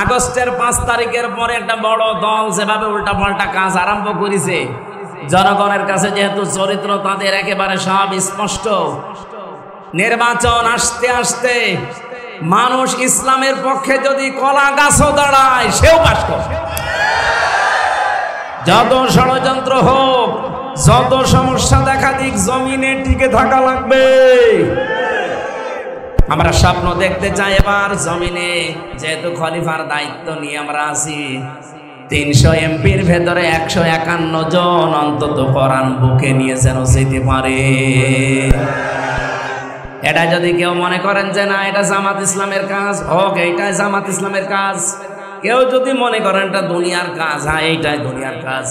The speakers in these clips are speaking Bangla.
আগস্টের 5 তারিখের পরে একটা বড় দল যেভাবে উল্টাপাল্টা কাজ আরম্ভ করেছে, জনগণের কাছে যেহেতু চরিত্র তাদের একেবারে সব স্পষ্ট, নির্বাচন আসতে আসতে মানুষ ইসলামের পক্ষে যদি কলা গাছও দাঁড়ায় সেও পাস করে। যত ষড়যন্ত্র হোক, যত সমস্যা দেখা দিক, জমিনে টিকে থাকা লাগবে। আমরা স্বপ্ন দেখতে চাই এবার জমিনে, যেহেতু খলিফার দায়িত্ব নিয়ে আমরা আছি, 300 এমপির ভেতরে 151 জন অন্তত কোরআন বুকে নিয়ে যেন যেতে পারে। এটা যদি কেউ মনে করেন যে না এটা জামাত ইসলামের কাজ, হোক এইটাই জামাত ইসলামের কাজ। কেউ যদি মনে করেন এটা দুনিয়ার কাজ, হ্যাঁ এইটাই দুনিয়ার কাজ।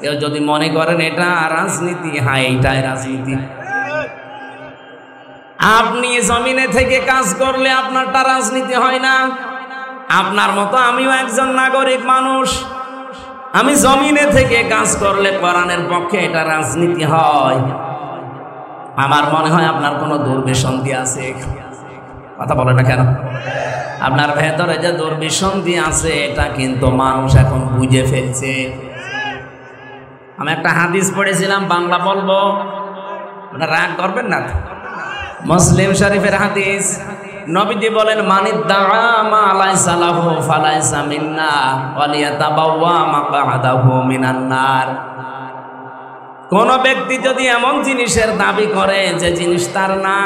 কেউ যদি মনে করেন এটা রাজনীতি, হ্যাঁ এইটাই রাজনীতি। আপনি জমিনে থেকে কাজ করলে আপনারটা রাজনীতি হয় না। আপনার মতো আমিও একজন নাগরিক মানুষ, আমি জমিনে থেকে কাজ করলে কোরআনের পক্ষে এটা রাজনীতি হয়। আমার মনে হয় আপনার কোনো দুর্বিসন্ধি আছে। কথা বলে না কেন? আপনার ভেতরে যে দুর্বিসন্ধি আছে এটা কিন্তু মানুষ এখন বুঝে ফেলছে। আমি একটা হাদিস পড়েছিলাম, বাংলা বলবো, রাগ করবেন না। মুসলিম শরীফের হাদিস, নবীজি বলেন মানিদ্দাআ মা লাইসা লাহু ফালাইসা মিন্না ওয়ালিয়াতাবাওয়া মাকআদাহু মিনান নার। কোন ব্যক্তি যদি এমন জিনিসের দাবি করে যে জিনিস তার না,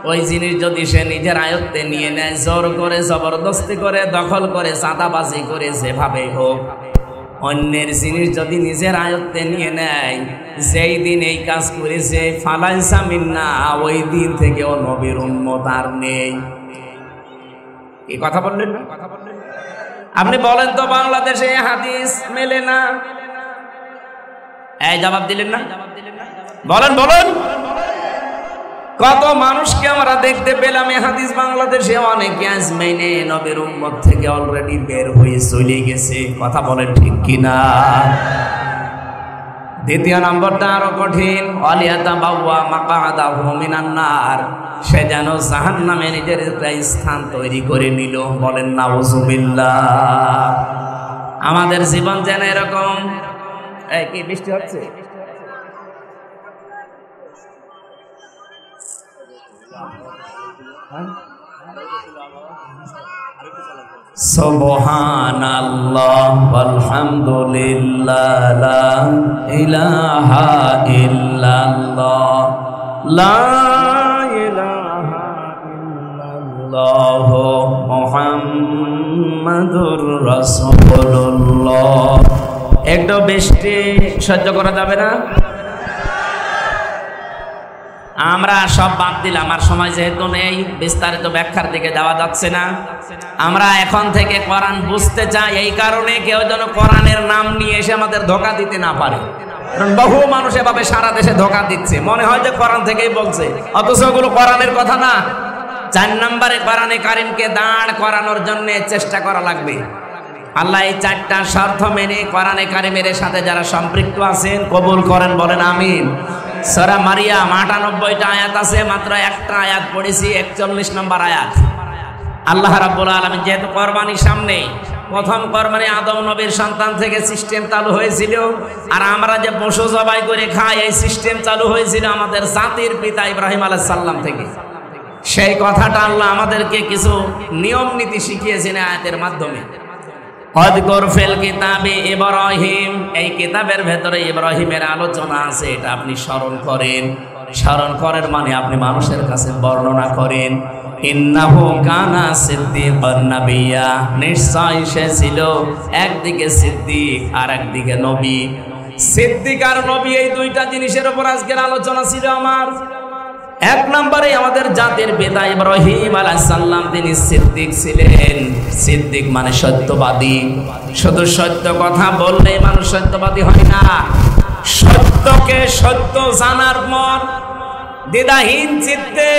ওই জিনিস যদি সে নিজের আয়ত্তে নিয়ে নেয়, জোর করে, জবরদস্তি করে, দখল করে, চাঁদাবাজি করে, যেভাবে হোক, অন্যের জিনিস যদি নিজের আয়ত্তে নিয়ে নেয়, যেই দিন এই কাজ করেছে ফালাইসা মিন্না, ওই দিন থেকেও নবীর উম্মত আর নেই। এই কথা বললেন না? আপনি বলেন তো বাংলাদেশে হাদিস মেলে না, এই জবাব দিলেন না? বলেন বলেন, কত মানুষকে আমরা দেখতে পেলাম এই হাদিস বাংলাদেশে অনেকে আজ মেনে নবীর উম্মত থেকে অলরেডি বের হয়ে চলে গেছে। কথা বলেন ঠিক কিনা? দ্বিতীয় নম্বরটা আরো কঠিন, ওয়ালিয়াতাবাওয়া মাকআদাহু মিনান নার, সে যেন জাহান্নামে নিজের একটা স্থান তৈরি করে নিল। বলেন নাউযুবিল্লাহ। আমাদের জীবন যেন এরকম। এই কি বৃষ্টি হচ্ছে? সুবহানাল্লাহ ওয়ালহামদুলিল্লাহ লা ইলাহা ইল্লাল্লাহ লা ইলাহা ইল্লাল্লাহ মুহাম্মাদুর রাসূলুল্লাহ। একটু বৃষ্টি সহ্য করা যাবে না? আমরা সব বাদ দিলাম, আর সময় যেহেতু নেই, বিস্তারিত ব্যাখ্যার দিকে যাওয়া যাচ্ছে না। আমরা এখন থেকে কোরআন বুঝতে চাই, এই কারণে কেউ যেন কোরআনের নাম নিয়ে এসে আমাদের ধোঁকা দিতে না পারে। কারণ বহু মানুষ এভাবে সারা দেশে ধোঁকা দিচ্ছে, মনে হয় যে কোরআন থেকেই বলছে, অথচ ওগুলো কোরআনের কথা না। 4 নম্বরে কোরআনে কারিমকে দাঁড় করানোর জন্য চেষ্টা করা লাগবে। আল্লাহ এই 4টা শর্ত মেনে কোরআনে কারিমের সাথে যারা সম্পৃক্ত আছেন কবুল করেন, বলেন আমিন। সূরা মারিয়াম 98টা আয়াত আছে, মাত্র একটা আয়াত পড়েছি, 41 নম্বর আয়াত। আল্লাহ রাব্বুল আলামিন যেহেতু কোরবানির সামনে, প্রথম কোরবানি আদম নবীর সন্তান থেকে সিস্টেম চালু হয়েছিল, আর আমরা যে পশু জবাই করে খাই এই সিস্টেম চালু হয়েছিল আমাদের জাতির পিতা ইব্রাহিম আলাইহিস সালাম থেকে। সেই কথাটা আল্লাহ আমাদেরকে কিছু নিয়ম নীতি শিখিয়েছেন আয়াতের মাধ্যমে। ওয়াযকুর ফিল কিতাবি ইব্রাহিম, এই কিতাবের ভেতরে ইব্রাহিমের আলোচনা আছে, এটা আপনি স্মরণ করেন। স্মরণ করেন মানে আপনি মানুষের কাছে বর্ণনা করেন। ইন্নাহু কানা সিদ্দিকান নাবিয়্যা, নিশ্চয় সে ছিল একদিকে সিদ্দিক আর একদিকে নবী। সিদ্দিক আর নবী এই দুইটা জিনিসের উপর আজকের আলোচনা ছিল আমার। 1 নম্বরে আমাদের জাতির পিতা ইব্রাহিম আলাইহিস সালাম, তিনি সিদ্দিক ছিলেন। সিদ্দিক মানে সত্যবাদী। শুধু সত্য কথা বললেই মানুষ সত্যবাদী হয় না, সত্যকে সত্য জানার পর দ্বিধাহীন চিত্তে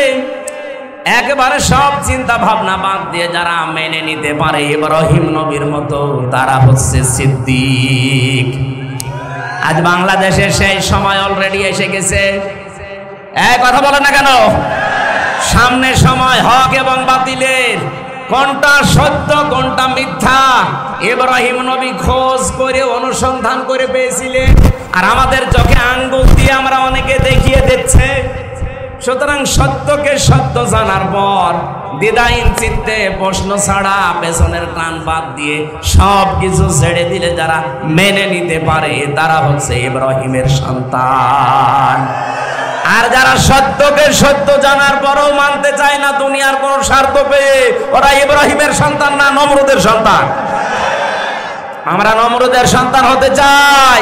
একেবারে সব চিন্তা ভাবনা বাদ দিয়ে যারা মেনে নিতে পারে ইব্রাহিম নবীর মতো, তারা হচ্ছে সিদ্দিক। আজ বাংলাদেশে সেই সময় অলরেডি এসে গেছে। এই কথা বলে না কেন? সামনে সময় হক এবং বাতিলের, কোনটা সত্য কোনটা মিথ্যা ইব্রাহিম নবী খোঁজ করে অনুসন্ধান করে পেয়েছিলেন, আর আমাদের চোখে আঙ্গুল দিয়ে আমরা অনেকে দেখিয়ে দিচ্ছে। সুতরাং সত্যকে সত্য জানার পর দ্বিধাহীন চিত্তে প্রশ্ন ছাড়া পেছনের টান বাদ দিয়ে সব কিছু ছেড়ে দিলে যারা মেনে নিতে পারে তারা হচ্ছে ইব্রাহিমের সন্তান। আর যারা সত্যকে সত্য জানার পরও মানতে চায় না দুনিয়ার কোন স্বার্থ পেয়ে, ওরা ইব্রাহিমের সন্তান না নমরুদের সন্তান। আমরা নমরুদের সন্তান হতে চাই,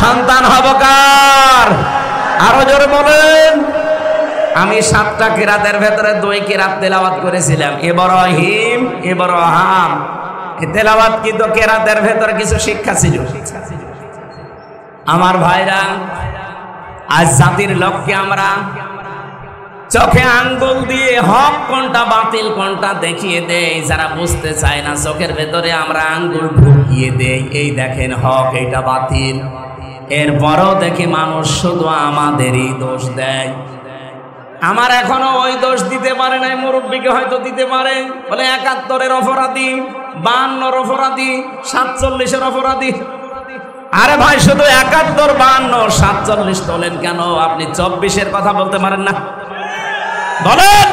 সন্তান হব কার? আরো জোরে বলেন। আমি 7টা কিরাতের ভেতরে 2 কিরাত তেলাওয়াত করেছিলাম, ইব্রাহিম ইব্রাহাম। এই তেলাওয়াত কিন্তু কিরাতের ভেতরে কিছু শিক্ষা ছিল। আমার ভাইরা, আজ জাতির লক্ষ্যে আমরা চোখে আঙ্গুল দিয়ে হক কোনটা বাতিল কোনটা দেখিয়ে দেই। যারা বুঝতে চায় না চোখের ভেতরে আমরা আঙ্গুল ঢুকিয়ে দেই, এই দেখেন হক এইটা বাতিল। এরপরও দেখি মানুষ শুধু আমাদেরই দোষ দেয়। আমার এখনো ওই দোষ দিতে পারে নাই, মুরব্বীকে হয়তো দিতে পারে, বলে 71-এর অপরাধী, 52-র অপরাধী, 47-এর অপরাধী। আরে ভাই, শুধু 71, 52, 47 তোলেন কেন? আপনি 24-এর কথা বলতে পারেন না? বলেন।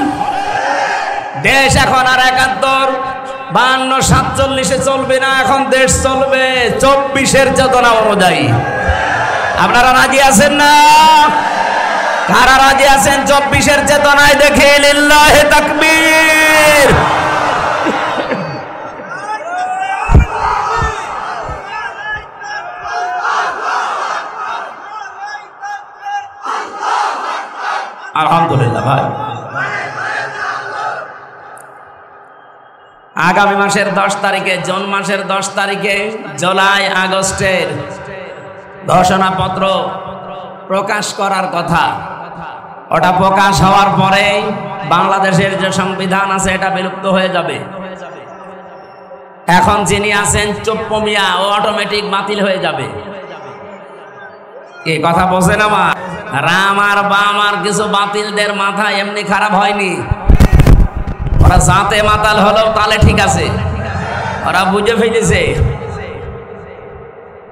দেশ এখন আর 71, 52, 47-এ চলবে না, এখন দেশ চলবে 24-এর চেতনা অনুযায়ী। আপনারা রাজি আছেন না? কারা রাজি আছেন 24-এর চেতনায়? দেখে লিল্লাহে তাকবীর। আলহামদুলিল্লাহ ভাই। আগামী মাসের 10 তারিখে, জুন মাসের 10 তারিখে জুলাই আগস্টের ঘোষণাপত্র প্রকাশ করার কথা। ওটা প্রকাশ হওয়ার পরে বাংলাদেশের যে সংবিধান আছে এটা বিলুপ্ত হয়ে যাবে। এখন যিনি আছেন চুপ্পু মিয়া, ও অটোমেটিক বাতিল হয়ে যাবে। এই কথা বোঝেন আমার? রাম আর বাম আর কিছু বাতিলদের মাথা এমনি খারাপ হয়নি, ওরা জাতে মাতাল হলেও তাহলে ঠিক আছে, ওরা বুঝে ফেলেছে।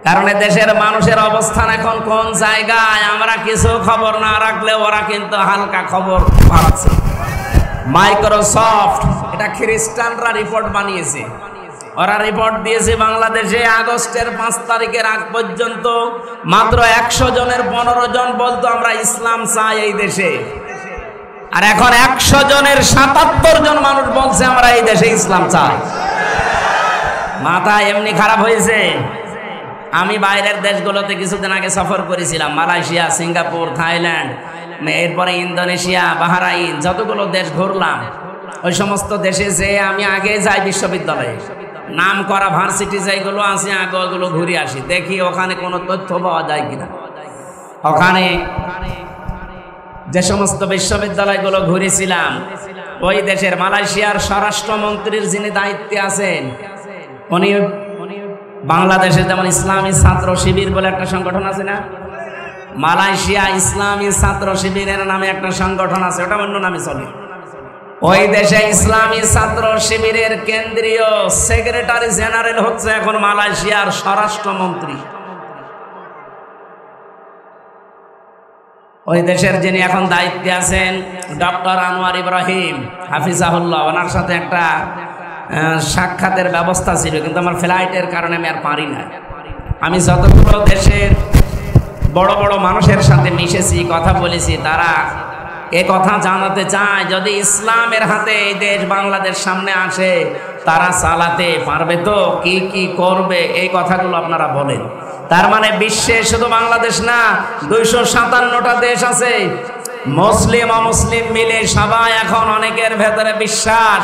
কারণ দেশের মানুষের অবস্থান এখন কোন জায়গায় আমরা কিছু খবর না রাখলে ওরা কিন্তু হালকা খবর পাচ্ছে। মাইক্রোসফট, এটা খ্রিস্টানরা রিপোর্ট বানিয়েছে, ওরা রিপোর্ট দিয়েছে বাংলাদেশে আগস্টের 5 তারিখের আগ পর্যন্ত মাত্র 100 জনের 15 জন বলতো আমরা ইসলাম চাই এই দেশে, আর এখন 100 জনের 77 জন মানুষ বলছে আমরা এই দেশে ইসলাম চাই। মাথা এমনি খারাপ হয়েছে। আমি বাইরের দেশগুলোতে কিছুদিন আগে সফর করেছিলাম, মালয়েশিয়া, সিঙ্গাপুর, থাইল্যান্ড, এরপরে ইন্দোনেশিয়া, বাহরাইন, যতগুলো দেশ ঘুরলাম। ওই সমস্ত দেশে যে আমি আগে যাই বিশ্ববিদ্যালয়ে, নাম করা ভার্সিটি যেগুলো আছে আগে ওগুলো ঘুরে আসি, দেখি ওখানে কোনো তথ্য পাওয়া যায় কিনা। ওখানে যে সমস্ত বিশ্ববিদ্যালয়গুলো ঘুরেছিলাম, ওই দেশের মালয়েশিয়ার স্বরাষ্ট্রমন্ত্রীর যিনি দায়িত্বে আছেন, উনি বাংলাদেশে যেমন ইসলামী ছাত্র শিবির বলে একটা সংগঠন আছে না, মালয়েশিয়া ইসলামী ছাত্র শিবিরের নামে একটা সংগঠন আছে, ওটা অন্য নামে চলে। ওই দেশে ইসলামী ছাত্র শিবিরের কেন্দ্রীয় সেক্রেটারি জেনারেল হচ্ছে এখন মালয়েশিয়ার স্বরাষ্ট্রমন্ত্রী। ওই দেশের যিনি এখন দায়িত্বে আছেন ডক্টর আনোয়ার ইব্রাহিম হাফিজাহুল্লাহ, ওনার সাথে একটা সাক্ষাতের ব্যবস্থা ছিল, কিন্তু আমার ফ্লাইটের কারণে আমি আর পারি না। আমি যতগুলো দেশের বড় বড় মানুষের সাথে মিশেছি, কথা বলেছি, তারা এ কথা জানাতে চায় যদি ইসলামের হাতে এই দেশ বাংলাদেশ সামনে আসে তারা চালাতে পারবে তো, কি কি করবে, এই কথাগুলো আপনারা বলেন। তার মানে বিশ্বে শুধু বাংলাদেশ না, 257টা দেশ আছে, মুসলিম অমুসলিম মিলে সবাই এখন অনেকের ভেতরে বিশ্বাস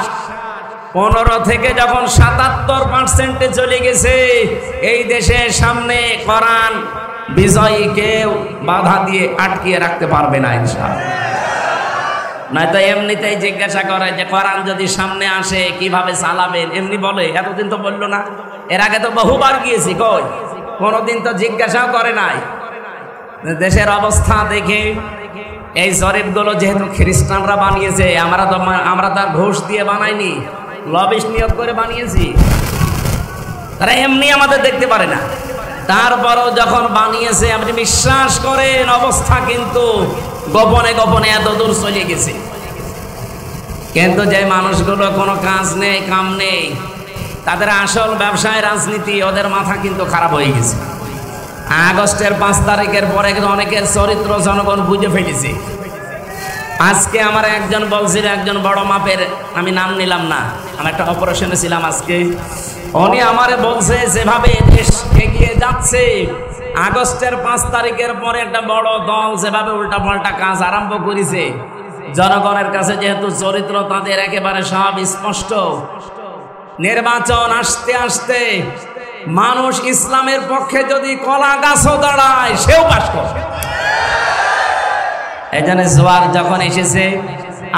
15 থেকে যখন 77% চলে গেছে, এই দেশের সামনে কোরআন বিজয়ী কেউ বাধা দিয়ে আটকিয়ে রাখতে পারবে না ইনশাআল্লাহ। নয়তো এমনিতেই জিজ্ঞাসা করে যে কোরআন যদি সামনে আসে কিভাবে চালাবেন, এমনি বলে, এতদিন তো বললো না। এর আগে তো বহুবার গিয়েছি, কই কোনোদিন তো জিজ্ঞাসাও করে নাই। দেশের অবস্থা দেখে এই জরিপগুলো যেহেতু খ্রিস্টানরা বানিয়েছে, আমরা তার ঘুষ দিয়ে বানাইনি, লবিস্ট নিয়োগ করে বানিয়েছি। তারা এমনি আমাদের দেখতে পারে না। তারপরও যখন বানিয়েছে, আপনি বিশ্বাস করেন অবস্থা কিন্তু গোপনে গোপনে এত দূর চলে গেছে। কিন্তু যে মানুষগুলো কোনো কাজ নেই, কাম নেই, তাদের আসল ব্যবসায় রাজনীতি, ওদের মাথা কিন্তু খারাপ হয়ে গেছে। আগস্টের 5 তারিখের পরে অনেকের চরিত্র জনগণ বুঝে ফেলেছে। আজকে আমার একজন বলছিল, একজন বড় মাপের, আমি নাম নিলাম না, আমি একটা অপারেশনে ছিলাম আজকে, উনি আমারে বলছে যেভাবে দেশ এগিয়ে যাচ্ছে, আগস্টের 5 তারিখের পরে একটা বড় দল যেভাবে উল্টাপাল্টা কাজ আরম্ভ করেছে, জনগণের কাছে যেহেতু চরিত্র তাদের একেবারে সব স্পষ্ট, নির্বাচন আসতে আসতে মানুষ ইসলামের পক্ষে যদি কলা গাছও দাঁড়ায় সেও পাস করে। এই জন্য জোয়ার যখন এসেছে,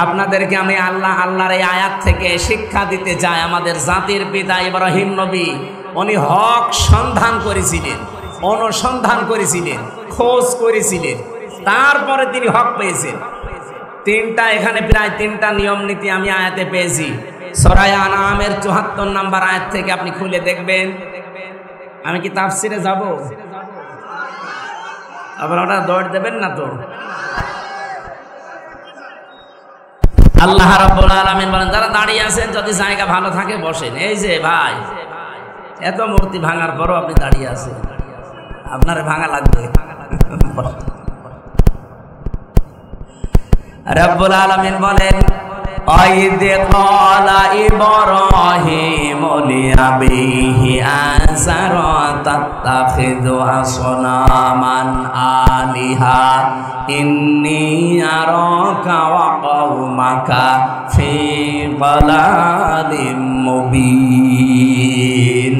আপনাদেরকে আমি আল্লাহর এই আয়াত থেকে শিক্ষা দিতে চাই। আমাদের জাতির পিতা ইব্রাহিম নবী, উনি হক সন্ধান করেছিলেন, অনুসন্ধান করেছিলেন, খোঁজ করেছিলেন, তারপরে তিনি হক পেয়েছেন। তিনটা, এখানে প্রায় 3টা নিয়ম নীতি আমি আয়াতে পেয়েছি। সূরা আনআমের 74 নম্বর আয়াত থেকে আপনি খুলে দেখবেন। আমি কি তাফসিরে যাব? আবার ওটা দৌড় দেবেন না তো। আল্লাহ রাব্বুল আলামিন বলেন, যারা দাঁড়িয়ে আছেন যদি জায়গা ভালো থাকে বসেন। এই যে ভাই, এত মূর্তি ভাঙার পরও আপনি দাঁড়িয়ে আছেন, আপনার ভাঙা লাগবে। রাব্বুল আলামিন বলেন, আইদ ক্বালা ইব্রাহিম লিআবিহি আযারা তাত্তাখিযু আসনামান আলিহা ইন্নী আরাকা ওয়া কওমাকা ফি দালালিম মুবিন।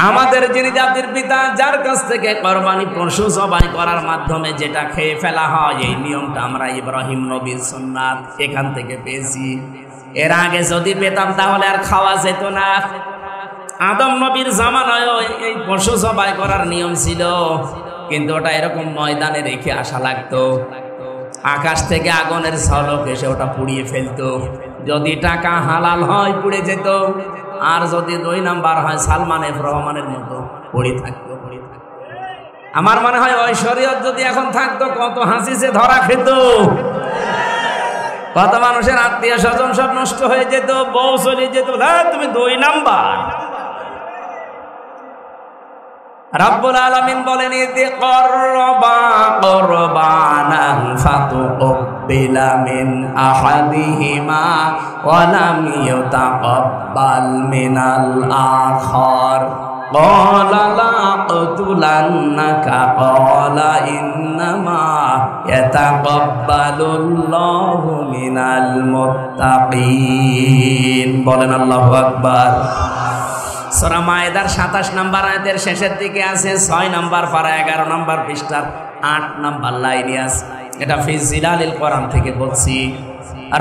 আমাদের যিনি জাতির পিতা, যার কাছ থেকে কোরবানি পশু জবাই করার মাধ্যমে যেটা খেয়ে ফেলা হয়, এই নিয়মটা আমরা ইব্রাহিম নবীর সুন্নাত এখান থেকে পেয়েছি। এর আগে যদি পেতাম তাহলে আর খাওয়া যেত না। আদম নবীর জামানায়ও এই পশু জবাই করার নিয়ম ছিল, কিন্তু ওটা এরকম ময়দানে রেখে আসা লাগতো। আকাশ থেকে আগুনের ঝলক এসে ওটা পুড়িয়ে ফেলতো। যদি টাকা হালাল হয় পুড়ে যেত, আর যদি 2 নাম্বার হয় সালমান এফ রহমানের মতো পড়ে থাকতো। আমার মনে হয় ওই শরীয়ত যদি এখন থাকতো, কত হাসিসে ধরা খেত, কত মানুষের আত্মীয় স্বজন সব নষ্ট হয়ে যেত, বউ চলে যেত, তুমি 2 নাম্বার। রাব্বুল আলামিন বলেন, ইতি করবা কুরবানান ফাতুকবিলা মিন আহাদিহিমা ওয়া লাম ইউতাকাব্বাল মিনাল আখার ক্বালা লা আকতুলান্নাকা ক্বালা ইন্নামা ইয়াতাকাব্বালুল্লাহু মিনাল মুত্তাকিন। বলেন আল্লাহু আকবার। সূরা মায়েদার 27 নম্বর আয়াতের শেষের দিকে আছে, 6 নম্বর পারা 11 নম্বর পৃষ্ঠার 8 নম্বর লাইনে আছে। এটা ফি জিলালিল কোরআন থেকে বলছি।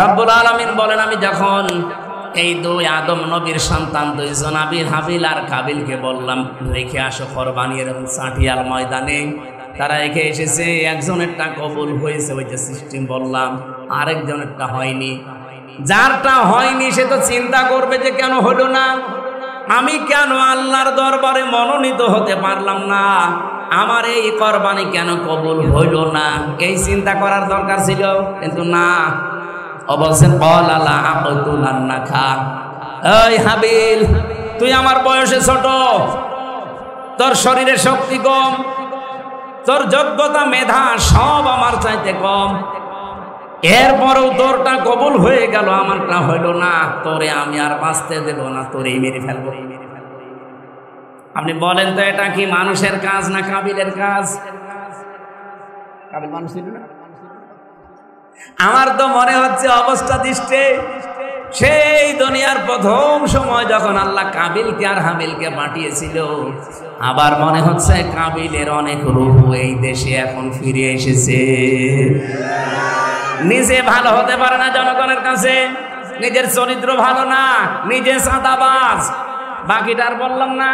রব্বুল আলামিন বলেন, আমি যখন এই 2 আদম নবীর সন্তান 2 জনাবি হাবিল আর কাবিলকে বললাম রেখে আসো কোরবানি এরকম সাঁটিয়াল ময়দানে, তারা রেখে এসেছে। একজনেরটা কবুল হয়েছে, ওই যে সিস্টেম বললাম, আরেকজনেরটা হয়নি। যারটা হয়নি সে তো চিন্তা করবে যে কেন হলো না, আমি কেন আল্লাহর দরবারে মনোনীত হতে পারলাম না, আমার এই কোরবানি কেন কবুল হইল না, এই চিন্তা করার দরকার ছিল। কিন্তু না, বলছেন ক্বালা লা আকতুলান্নাকা, এই হাবিল তুই আমার বয়সে ছোট, তোর শরীরে শক্তি কম, তোর যোগ্যতা মেধা সব আমার চাইতে কম, এরপরেও তোরটা কবুল হয়ে গেল, আমারটা হইল না, তোরে আমি আর বাঁচতে দেব না, তোরেই মেরে ফেলবো। আপনি বলেন তো, এটা কি মানুষের কাজ না কাবিলের কাজ? কাবিল মানুষ ছিল না? আমার তো মনে হচ্ছে অবস্থা দৃষ্টে সেই দুনিয়ার প্রথম সময় যখন আল্লাহ কাবিলকে আর হাবিলকে পাঠিয়েছিল, আবার মনে হচ্ছে কাবিলের অনেক রূহ এই দেশে এখন ফিরে এসেছে। নিজে ভালো হতে পারে না জনগণের কাছে, নিজের চরিত্র ভালো না, নিজে চাঁদাবাজ, বাকিটা আর বললাম না।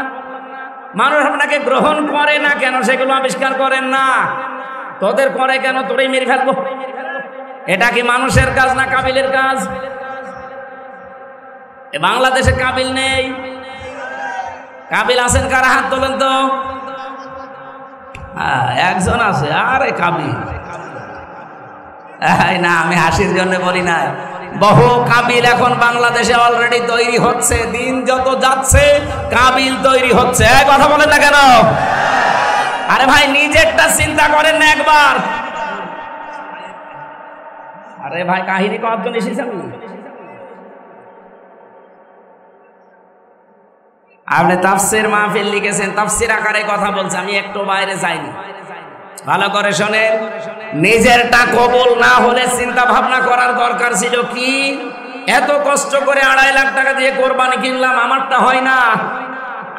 মানুষ আপনাকে গ্রহণ করে না কেন, সেগুলো আবিষ্কার করেন না। তোদের করে কেন, তোরেই মেরে ফেলবো। এটা কি মানুষের কাজ না কাবিলের কাজ? বাংলাদেশে কাবিল নেই, কাবিল আছেন কারা? হাত তোলেন তো। একজন আছে। আরে কাবিল না, আমি হাসির জন্য বলি না। বহু কাবিল এখন বাংলাদেশে অলরেডি তৈরি হচ্ছে। দিন যত যাচ্ছে কাবিল তৈরি হচ্ছে। কথা বলেন না কেন? আরে ভাই নিজেরটা চিন্তা করেন না একবার। আরে ভাই কাহিনী কতজন এসেছেন? আপনি তাফসির মাহফিল লিখেছেন, তাফসির আকারে কথা বলছে, আমি একটু বাইরে যাইনি। ভালো করে শোনেন, নিজেরটা কবুল না হলে চিন্তা ভাবনা করার দরকার ছিল কি, এত কষ্ট করে 2.5 লাখ টাকা দিয়ে কোরবানি কিনলাম, আমারটা হয় না,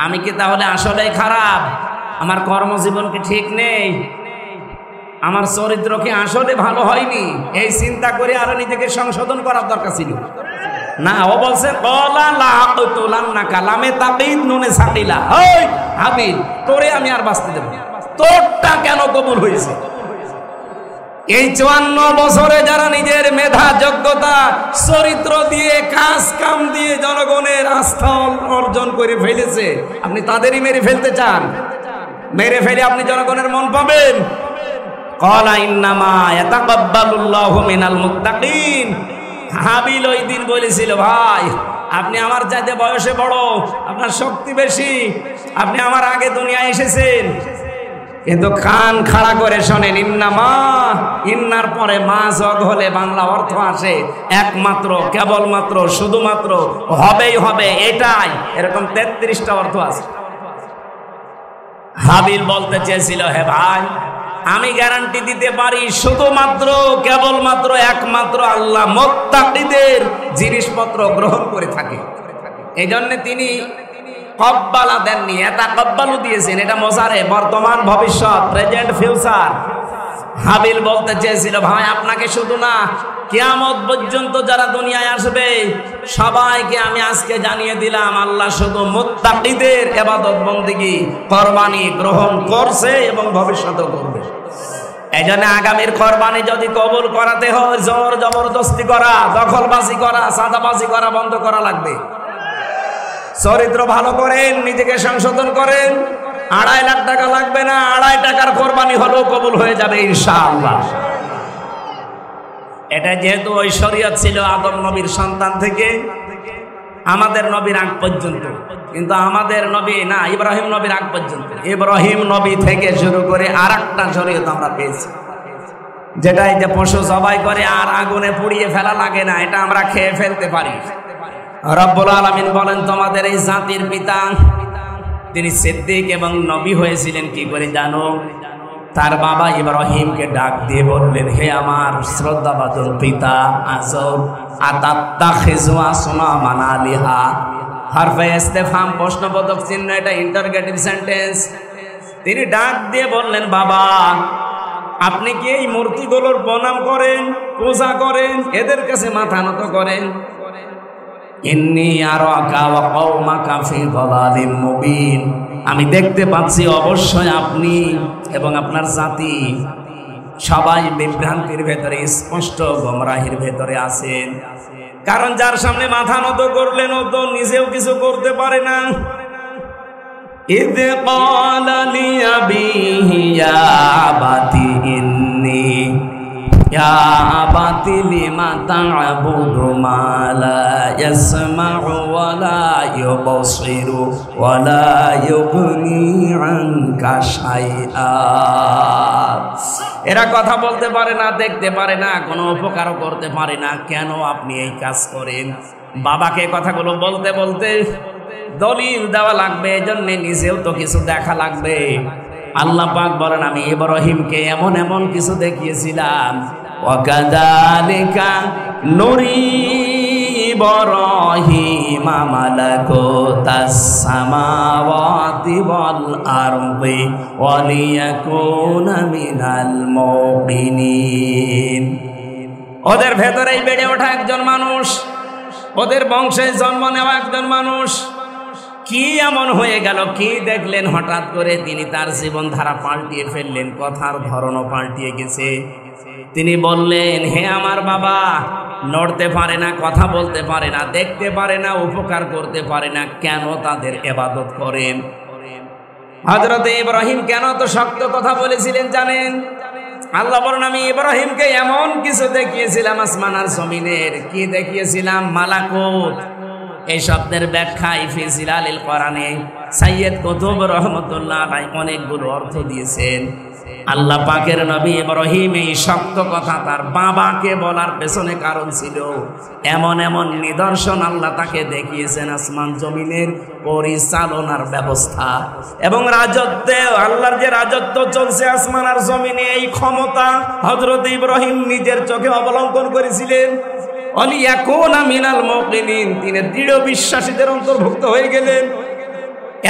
আমি কি তাহলে আসলেই খারাপ? আমার কর্মজীবন কি ঠিক নেই? আমার চরিত্র কি আসলে ভালো হয়নি? এই চিন্তা করে আরো নিজেকে সংশোধন করার দরকার ছিল না। ও বলছে তোরে আমি আর বাঁচতে দেব, তোরটা কেন কবুল হয়েছে? এই 54 বছরে যারা নিজের মেধা, যোগ্যতা, চরিত্র দিয়ে, কাজ কাম দিয়ে জনগণের আস্থা অর্জন করে ফেলেছে, আপনি তাদেরই মেরে ফেলতে চান? মেরে ফেলে আপনি জনগণের মন পাবেন? ক্বালা ইন্নামা ইয়াতাকাব্বালুল্লাহু মিনাল মুত্তাকিন। হাবিল ওই দিন বলেছিল, ভাই আপনি আমার চাইতে বয়সে বড়, আপনার শক্তি বেশি, আপনি আমার আগে দুনিয়ায় এসেছেন, কিন্তু কান খাড়া করে শোনেন, ইন্নামা, ইন্নার পরে মা যোগ হলে বাংলা অর্থ আসে একমাত্র, কেবলমাত্র, শুধুমাত্র, হবেই হবে, এটাই। এরকম 33টা অর্থ আছে। হাবিল বলতে চেয়েছিল, হে ভাই আমি গ্যারান্টি দিতে পারি শুধুমাত্র, কেবলমাত্র, একমাত্র আল্লাহ মুত্তাকিদের জিনিসপত্র গ্রহণ করে থাকে। এই জন্য তিনি কব্বালা দেননি, এটা কব্বালু দিয়েছেন। এটা মোজারে, বর্তমান, ভবিষ্যৎ, প্রেজেন্ট, ফিউচার। হাবিল বলতে চেয়েছিল, ভাই আপনাকে শুধু না, কিয়ামত পর্যন্ত যারা দুনিয়ায় আসবে সবাইকে আমি আজকে জানিয়ে দিলাম, আল্লাহ শুধু মুত্তাকিদের ইবাদত বন্দেগী, কুরবানি গ্রহণ করছে এবং ভবিষ্যতেও করবে। এই জন্য আগামীর কুরবানি যদি কবুল করাতে হয়, জোর জবরদস্তি করা, দখলবাজি করা, সাদাবাজি করা বন্ধ করা লাগবে। চরিত্র ভালো করেন, নিজেকে সংশোধন করেন, 2.5 লাখ টাকা লাগবে না, 2.5 টাকার কোরবানি হলেও কবুল হয়ে যাবে ইনশাআল্লাহ। এটা যেহেতু ওই শরীয়ত ছিল আদম নবীর সন্তান থেকে আমাদের নবীর আগ পর্যন্ত, কিন্তু আমাদের নবী না, ইব্রাহিম নবীর আগ পর্যন্ত, ইব্রাহিম নবী থেকে শুরু করে আরেকটা শরীয়ত আমরা পেয়েছি, যেটা এই যে পশু জবাই করে আর আগুনে পুড়িয়ে ফেলা লাগে না, এটা আমরা খেয়ে ফেলতে পারি। রব্বুল আলামিন বলেন, তোমাদের এই জাতির পিতা তিনি সিদ্দিক এবং নবী হয়েছিলেন কি করে জানো? তার বাবা ইব্রাহিমকে ডাক দিয়ে বললেন, হে আমার শ্রদ্ধাভাজন পিতা আজব, আতাত্তাখিযু আসনামান আলিহা। হরফে ইস্তেফহাম, প্রশ্নবোধক চিহ্ন, এটা ইন্টারগেটিভ সেন্টেন্স। তিনি ডাক দিয়ে বললেন, বাবা আপনি কি এই মূর্তিগুলোর প্রণাম করেন, পূজা করেন, এদের কাছে মাথা নত করেন? ইন্নী আরাকা ওয়া কওমাকা ফি দালালিম মুবিন। আমি দেখতে পাচ্ছি অবশ্যই আপনি এবং আপনার জাতি সবাই বিভ্রান্তির ভেতরে, স্পষ্ট গোমরাহির ভেতরে আছেন। কারণ যার সামনে মাথা নত করলেন ও তো নিজেও কিছু করতে পারে না। ইয ক্বালা লিআবিহি ইয়া আবাতি ইন্নী ইয়া আবাতি লিমা তা'বুদু মা লা ইয়াসমা'ু ওয়া লা ইউবসিরু ওয়া লা ইউগনি আনকা শাইআ। এরা কথা বলতে পারে না, দেখতে পারে না, কোনো উপকারও করতে পারে না, কেন আপনি এই কাজ করেন? বাবাকে কথাগুলো বলতে বলতে দলিল দেওয়া লাগবে, এজন্য নিজেও তো কিছু দেখা লাগবে। আল্লাহ পাক বলেন, আমি ইব্রাহিমকে এমন এমন কিছু দেখিয়েছিলাম, ওয়াকাযালিকা নুরি ইব্রাহিমা মালাকুতাস সামাওয়াতি ওয়াল আরদি ওয়া লিয়াকুনা মিনাল মুকিনিন। ওদের ভেতরেই বেড়ে ওঠা একজন মানুষ, ওদের বংশে জন্ম নেওয়া একজন মানুষ, কি এমন হয়ে গেল, কি দেখলেন হঠাৎ করে তিনি তার জীবনধারা পাল্টিয়ে ফেললেন, কথার ধরনও পাল্টিয়ে গেছে। তিনি বললেন, হে আমার বাবা, নড়তে পারে না, কথা বলতে পারে না, দেখতে পারে না, উপকার করতে পারে না, কেন তাদের ইবাদত করেন? হযরত ইব্রাহিম কেন তো শক্ত কথা বলেছিলেন জানেন? আল্লাহ বলেন, আমি ইব্রাহিমকে এমন কিছু দেখিয়েছিলাম আসমান আর জমিনের। কি দেখিয়েছিলাম? মালাকুত। এই শব্দের ব্যাখ্যা ফি জিলালিল কোরআনে সাইয়্যিদ কুতুব রহমাতুল্লাহ আলাইহি অনেকগুলো অর্থ দিয়েছেন। আল্লাহ পাকের নবী ইব্রাহিম এই শক্ত কথা তার বাবাকে বলার পেছনে কারণ ছিল এমন এমন নিদর্শন আল্লাহ তাকে দেখিয়েছেন আসমান জমিনের পরিচালনার ব্যবস্থা এবং রাজত্বে। আল্লাহর যে রাজত্ব চলছে আসমান আর জমিনে, এই ক্ষমতা হযরত ইব্রাহিম নিজের চোখে অবলম্বন করেছিলেন। অলিয়াকুনা মিনাল মুকিনিন, তিনি দৃঢ় বিশ্বাসীদের অন্তর্ভুক্ত হয়ে গেলেন।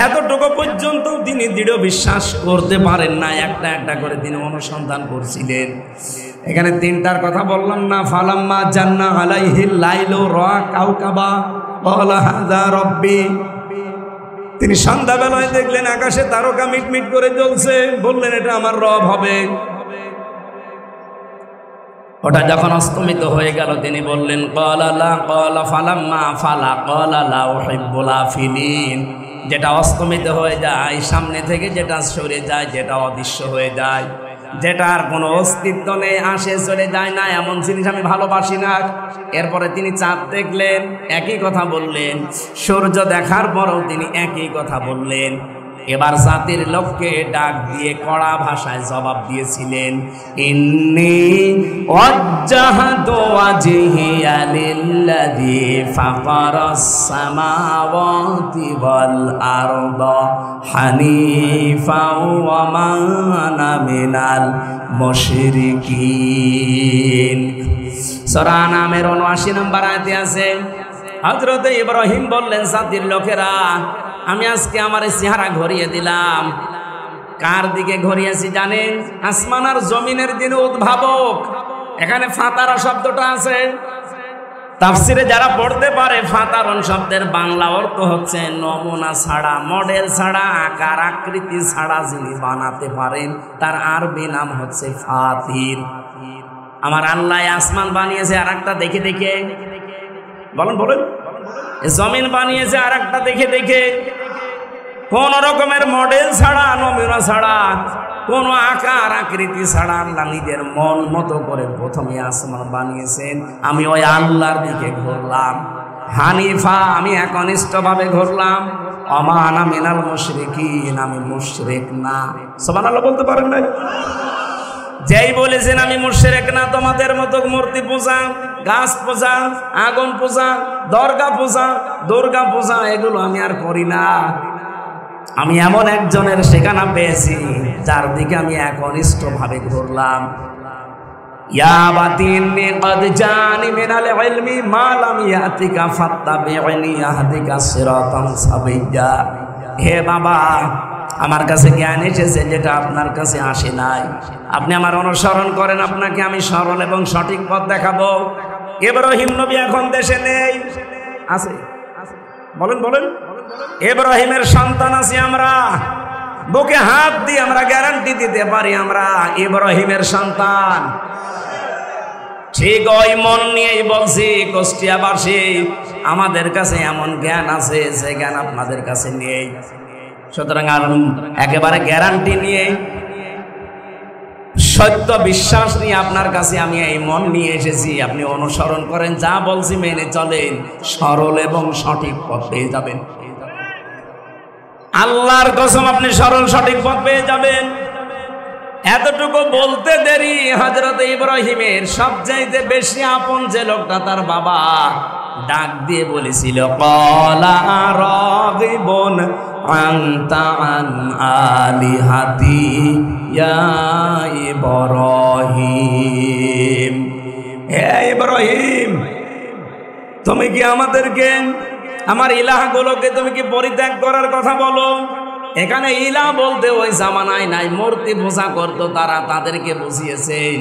এতটুকু পর্যন্ত তিনি দৃঢ় বিশ্বাস করতে পারেন না, একটা একটা করে তিনি অনুসন্ধান করছিলেন। এখানে তিনটার কথা বললাম না? ফালাম্মা জান্না আলাইহিল লাইলু রা কাওকাবা ক্বালা হাযা রাব্বি। তিনি সন্ধ্যাবেলায় দেখলেন আকাশে তারকা মিটমিট করে জ্বলছে, বললেন এটা আমার রব হবে। ওটা যখন অস্তমিত হয়ে গেল তিনি বললেন ক্বালা লা ক্বালা ফালাম্মা ফালা ক্বালা লা উহিব্বুল আফিলিন। যেটা অস্তমিত হয়ে যায় সামনে থেকে, যেটা সরে যায়, যেটা অদৃশ্য হয়ে যায়, যেটা আর কোনো অস্তিত্ব নেই, আসে চলে যায় না, এমন জিনিস আমি ভালোবাসি না। এরপরে তিনি চাঁদ দেখলেন, একই কথা বললেন। সূর্য দেখার পরও তিনি একই কথা বললেন। এবার জাতির লোককে ডাক দিয়ে কড়া ভাষায় জবাব দিয়েছিলেন, ইন্নী ওয়াজ্জাহতু ওয়াজহিয়া লিল্লাযী ফাতারাস সামাওয়াতি ওয়াল আরদা হানিফাও ওয়া মা আনা মিনাল মুশরিকিন। সূরা আনামের ৭৯ নম্বর আয়াতে আছে, হযরত ইব্রাহিম বললেন, জাতির লোকেরা, আমি আজকে আমার চেহারা ঘুরিয়ে দিলাম। কার দিকে ঘুরিয়েছি জানেন? আসমান আর জমিনের যিনি উদ্ভাবক। এখানে ফাতারা শব্দটা আছে। তাফসিরে যারা পড়তে পারে, ফাতারন শব্দের বাংলা অর্থ হচ্ছে নমুনা ছাড়া, মডেল ছাড়া, আকার আকৃতি ছাড়া যিনি বানাতে পারেন তার আরবি নাম হচ্ছে ফাতির। আমার আল্লাহ আসমান বানিয়েছে আর একটা দেখে দেখে, বলেন বলেন, জমিন বানিয়েছে আর একটা দেখে দেখে, কোন রকমের মডেল ছাড়া, নমুনা ছাড়া, কোন আকার আকৃতি ছাড়া আল্লাহ নিজের মন মতো করে প্রথমে আসমান বানিয়েছেন। আমি ওই আল্লাহর দিকে ঘুরলাম হানিফা, আমি একনিষ্ঠভাবে ঘুরলাম। ওয়া মা আনা মিনাল মুশরিকিন, আমি মুশরিক না। সুবহানাল্লাহ বলতে পারেন না? যেই বলেছেন আমি মুশরিক না, তোমাদের মতো মূর্তি পূজা, গাছ পূজা, আগুন পূজা, দরগা পূজা, দুর্গা পূজা, এগুলো আমি আর করি না। আমি এমন একজনের ঠিকানা পেয়েছি যার দিকে আমি একনিষ্ঠভাবে ঘুরলাম। ইয়া বাতিনি কদ জানি মিনাল ইলমি মা লাম ইয়াতিকা ফাত্তাবিনি আহদিকা সিরাতান সাবিয়্যা। হে বাবা, আমার কাছে জ্ঞান এসেছে যেটা আপনার কাছে আসে নাই। আপনি আমার অনুসরণ করেন, আপনাকে আমি সরল এবং সঠিক পথ দেখাবো। ইব্রাহিম নবী এখন দেশে নেই, আছে? বলেন বলেন। ইব্রাহিমের সন্তান আছি আমরা, বুকে হাত দিয়ে আমরা গ্যারান্টি দিতে পারি আমরা ইব্রাহিমের সন্তান। ঠিক ওই মন নিয়েই বলছি কুষ্টিয়াবাসী, আমাদের কাছে এমন জ্ঞান আছে যে জ্ঞান আপনাদের কাছে নেই। সুতরাং আর একেবারে গ্যারান্টি নিয়ে, সত্য বিশ্বাস নিয়ে আপনার কাছে আমি এই মন নিয়ে এসেছি। আপনি অনুসরণ করেন, যা বলছি মেনে চলেন, সরল এবং সঠিক পথ পেয়ে যাবেন। আল্লাহর কসম, আপনি সরল সঠিক পথ পেয়ে যাবেন। এতটুকু বলতে দেরি, হযরত ইব্রাহিমের সবচাইতে বেশি আপন যে লোকটা তার বাবা, ডাক দিয়ে বলেছিল, ক্বালা রাগিবুন আনতা আন আলিহাতি ইয়া ইব্রাহিম। হে ইব্রাহিম, তুমি কি আমাদেরকে, আমার ইলাহগুলোকে তুমি কি পরিত্যাগ করার কথা বলো? এখানে ইলাহ বলতে ওই জামানায় নাই, মূর্তি পূজা করতো তারা, তাদেরকে বুঝিয়েছেন।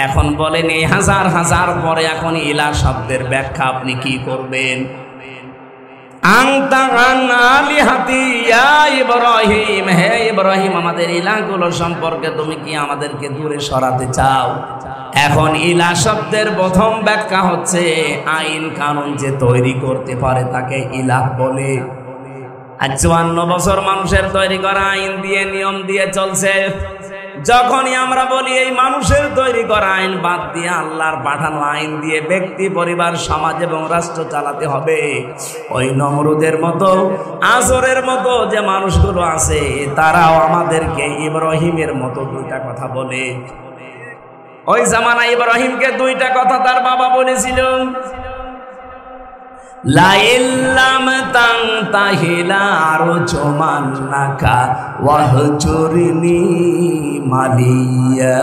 এখন বলেন এই হাজার হাজার পরে এখন ইলাহ শব্দের ব্যাখ্যা আপনি কি করবেন? আনতা আন আলিহাতি ইয়া ইব্রাহিম, হে ইব্রাহিম, আমাদের ইলাহগুলো সম্পর্কে তুমি কি আমাদেরকে দূরে সরাতে চাও? এখন ইলাহ শব্দের প্রথম ব্যাখ্যা হচ্ছে আইন কানুন যে তৈরি করতে পারে তাকে ইলাহ বলে। আর 54 বছর মানুষের তৈরি করা আইন দিয়ে নিয়ম দিয়ে চলছে। যখনই আমরা বলি এই মানুষের তৈরি করা আইন বাদ দিয়ে আল্লাহর পাঠানো আইন দিয়ে ব্যক্তি, পরিবার, সমাজ এবং রাষ্ট্র চালাতে হবে, ওই নমরুদের মতো, আসরের মতো যে মানুষগুলো আছে তারাও আমাদেরকে ইব্রাহিমের মতো দুইটা কথা বলে। ওই জামানায় ইব্রাহিমকে দুইটা কথা তার বাবা বলেছিল, লাইল্লাম তানতাহিলা আরজুমান্নাকা ওয়াহজুরনি মালিয়া।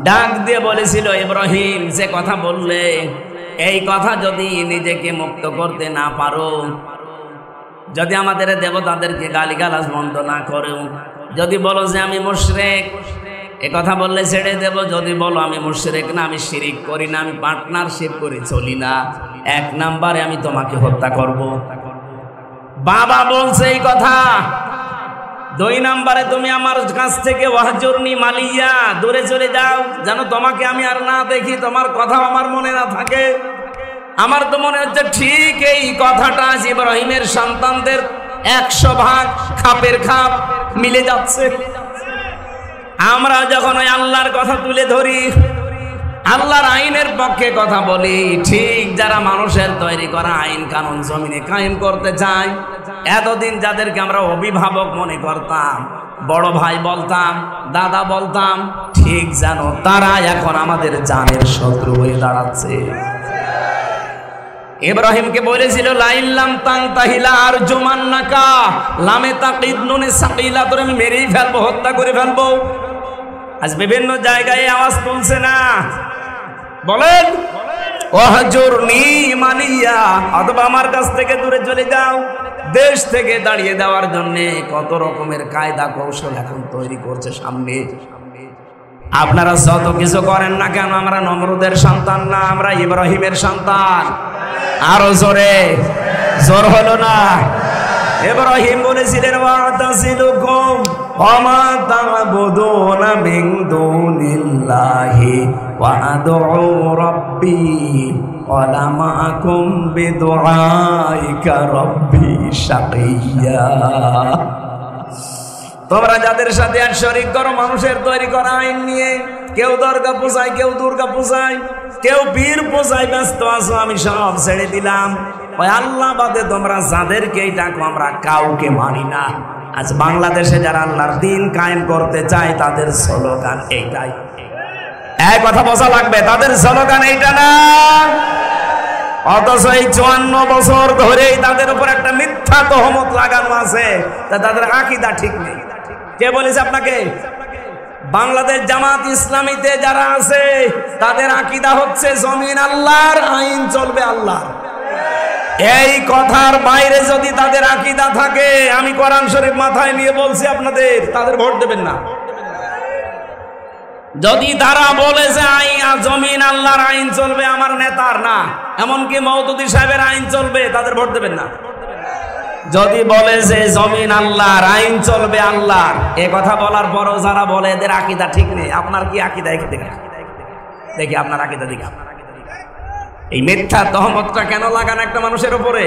ডাক দিয়ে বলেছিল, ইব্রাহিম, যে কথা বললে এই কথা যদি নিজেকে মুক্ত করতে না পারো, যদি আমাদের দেবতাদেরকে গালিগালাজ বন্ধ না করো, যদি বলো যে আমি মুশরিক, এ কথা বললে ছেড়ে দেব। যদি বলো আমি মুশরিক না, আমি শিরিক করি না, আমি পার্টনারশিপ করে চলি না, 1 নম্বরে আমি তোমাকে হত্যা করব। বাবা বলছে এই কথা। 2 নম্বরে তুমি আমার কাছ থেকে ওয়াহজুরনি মালিয়া, দূরে চলে যাও, যেন তোমাকে আমি আর না দেখি, তোমার কথা আমার মনে না থাকে। আমার তো মনে হচ্ছে ঠিক এই কথাটা ইব্রাহিমের সন্তানদের 100 ভাগ খাপের খাপ মিলে যাচ্ছে। আমরা যখন ওই আল্লাহর কথা তুলে ধরি, আল্লাহর আইনের পক্ষে কথা বলি, ঠিক যারা মানুষের তৈরি করা আইন কানুন জমিনে কায়েম করতে চায়, এতদিন যাদেরকে আমরা অভিভাবক মনে করতাম, বড় ভাই বলতাম, দাদা বলতাম, ঠিক জানো তারা এখন আমাদের জানের শত্রু হয়ে দাঁড়াচ্ছে। ইব্রাহিমকে বলেছিল, লাইল্লাম তানতাহিলা আরজুমান্নাকা, লামে তাকিদ নুনে সাকিলা, তোরে আমি মেরেই ফেলবো, হত্যা করে ফেলবো। আজ বিভিন্ন জায়গায় আওয়াজ তুলছে না, বলেন ওয়াহজুরনি মালিয়া, অথবা আমার কাছ থেকে দূরে চলে যাও। দেশ থেকে দাঁড়িয়ে দেওয়ার জন্য কত রকমের কায়দা কৌশল এখন তৈরি করছে সামনে। আপনারা যত কিছু করেন না কেন, আমরা নমরুদের সন্তান না, আমরা ইব্রাহিমের সন্তান। আরো জোরে, জোর হলো না? ইব্রাহিম বলেছিলেন, ওয়াতাসিলুকুম ওয়ামা তা'বুদুনা মিন দুনিল্লাহি ওয়া আদউ রাব্বি ওয়া লা মা'কুম বিদুআইকা রাব্বি শাকিয়্যা। তোমরা যাদের সাথে আর শরীক করো মানুষের তৈরি করা আইন নিয়ে, কেউ দরগা পূজায়, কেউ দুর্গা পূজায়, কেউ পীর পূজায় ব্যস্ত আছো, আমি সব ছেড়ে দিলাম। ওই আল্লাহ বাদে তোমরা যাদেরকেই ডাকো আমরা কাউকে মানি না। আজ বাংলাদেশে যারা আল্লাহর দিন কায়েম করতে চায় তাদের স্লোগান এইটাই। এক কথা বোঝা লাগবে, তাদের স্লোগান এইটা না। অথচ এই 54 বছর ধরেই তাদের উপর একটা মিথ্যা তহমত লাগানো আছে, তাদের আকীদা ঠিক নেই। কে বলেছে আপনাকে? বাংলাদেশ জামাত ইসলামীতে যারা আছে তাদের আকীদা হচ্ছে জমিন আল্লাহর, আইন চলবে আল্লাহর। এই কথার বাইরে যদি তাদের আকীদা থাকে, আমি কোরআন শরীফ মাথায় নিয়ে বলছি আপনাদের, তাদের ভোট দেবেন না। যদি তারা বলে যে জমিন আল্লাহর, আইন চলবে আমার নেতার না, এমনকি মওদুদি সাহেবের আইন চলবে, তাদের ভোট দেবেন না। যদি বলে যে জমিন আল্লাহর, আইন চলবে আল্লাহর, এ কথা বলার পরও যারা বলে এদের আকীদা ঠিক নেই, আপনার কি আকীদা? দেখি আপনার আকীদা দেখি। এই মিথ্যা তহমতটা কেন লাগান একটা মানুষের উপরে?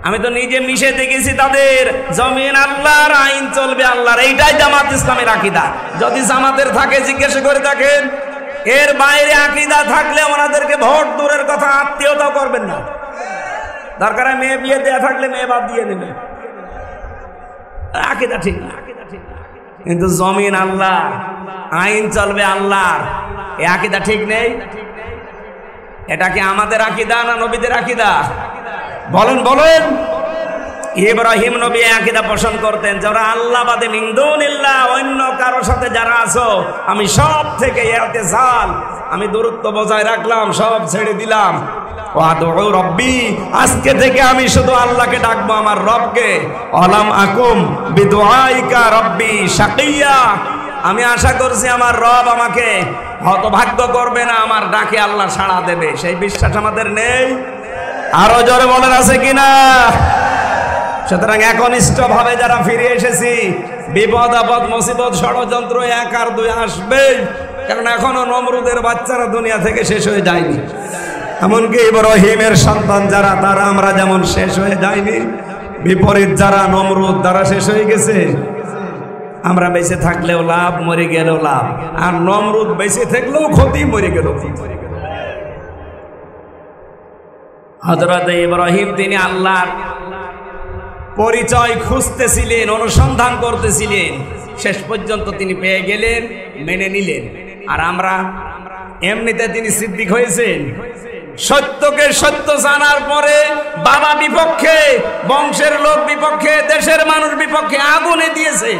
আমি তো নিজে মিশে দেখেছি তাদের, জমিন আল্লাহর, আইন চলবে আল্লাহর, এইটাই জামাত ইসলামের আকীদা। যদি জামাতের থাকে জিজ্ঞেস করে দেখেন, এর বাইরে আকীদা থাকলে ওনাদেরকে ভোট দূরের কথা আত্মীয়তা করবেন না। দরকার মেয়ে বিয়ে দেয়া থাকলে মেয়ে বাদ দিয়ে দেবে, আকীদা ঠিক না। কিন্তু জমিন আল্লাহ, আইন চলবে আল্লাহর, এই আকীদা ঠিক নেই। এটা কি আমাদের আকীদা না নবীদের আকীদা? বলেন বলেন। ইব্রাহিম নবী আকীদা পোষণ করতেন, যারা আল্লাহ বাদে মিন দুনিল্লাহ, অন্য কারোর সাথে যারা আছো আমি সব থেকে ইতিজাল, আমি দূরত্ব বজায় রাখলাম, সব ছেড়ে দিলাম। ওয়াদউ রাব্বি, আজকে থেকে আমি শুধু আল্লাহকে ডাকবো, আমার রবকে। আলাম আকুম বিদুআইকা রাব্বি শাকিয়্যা, আমি আশা করছি আমার রব আমাকে হতভাগ্য করবে না, আমার ডাকে আল্লাহ সাড়া দেবে। সেই বিশ্বাস আমাদের নেই? আরো জোরে বলেন আছে কিনা? সুতরাং একনিষ্ঠ ভাবে যারা ফিরে এসেছি, বিপদ আপদ মুসিবত ষড়যন্ত্র এক আর দুই আসবেই, কারণ এখনো নমরুদের বাচ্চারা দুনিয়া থেকে শেষ হয়ে যায়নি। এমনকি ইব্রাহিমের সন্তান যারা, তারা আমরা যেমন শেষ হয়ে যায়নি, বিপরীত যারা নমরুদ তারা শেষ হয়ে গেছে। আমরা বেঁচে থাকলেও লাভ, মরে গেলেও লাভ, আর নমরুদ বেঁচে থাকলেও ক্ষতি, মরে গেলেও ক্ষতি। হযরত ইব্রাহিম তিনি আল্লাহর পরিচয় খুঁজতেছিলেন, অনুসন্ধান করতেছিলেন, শেষ পর্যন্ত তিনি পেয়ে গেলেন, মেনে নিলেন। আর আমরা এমনিতে তিনি সিদ্দিক হয়েছেন। সত্যকে সত্য জানার পরে বাবা বিপক্ষে, বংশের লোক বিপক্ষে, দেশের মানুষ বিপক্ষে আগুনে দিয়েছে,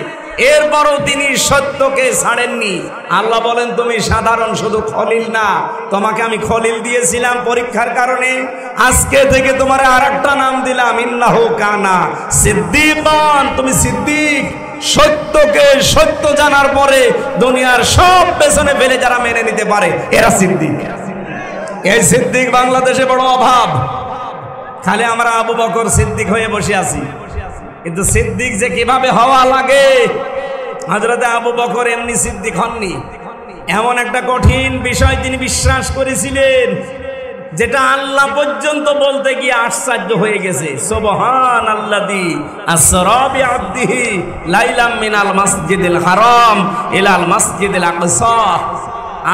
এরপরও তিনি সত্যকে ছাড়েননি। আল্লাহ বলেন, তুমি সাধারণ শুধু খলিল না, তোমাকে আমি খলিল দিয়েছিলাম পরীক্ষার কারণে, আজকে থেকে তোমার আরেকটা নাম দিলাম, ইন্নাহু কানা সিদ্দিকান, তুমি সিদ্দিক। সত্যকে সত্য জানার পরে দুনিয়ার সব পেছনে ফেলে যারা মেনে নিতে পারে, এরা সিদ্দিক। এই সিদ্দিক বাংলাদেশে বড় অভাব। খালি আমরা আবু বকর সিদ্দিক হয়ে বসে আছি, কিন্তু সিদ্দিক যে কিভাবে হওয়া লাগে, হযরত আবু বকর এমনি সিদ্দিক হননি। এমন একটা কঠিন বিষয় তিনি বিশ্বাস করেছিলেন, যেটা আল্লাহ পর্যন্ত বলতে গিয়ে আশ্চর্য হয়ে গেছে। সুবহানাল্লাযী আসরা বিআবদিহি লাইলাম মিনাল মাসজিদিল হারাম ইলাল মাসজিদিল আকসা।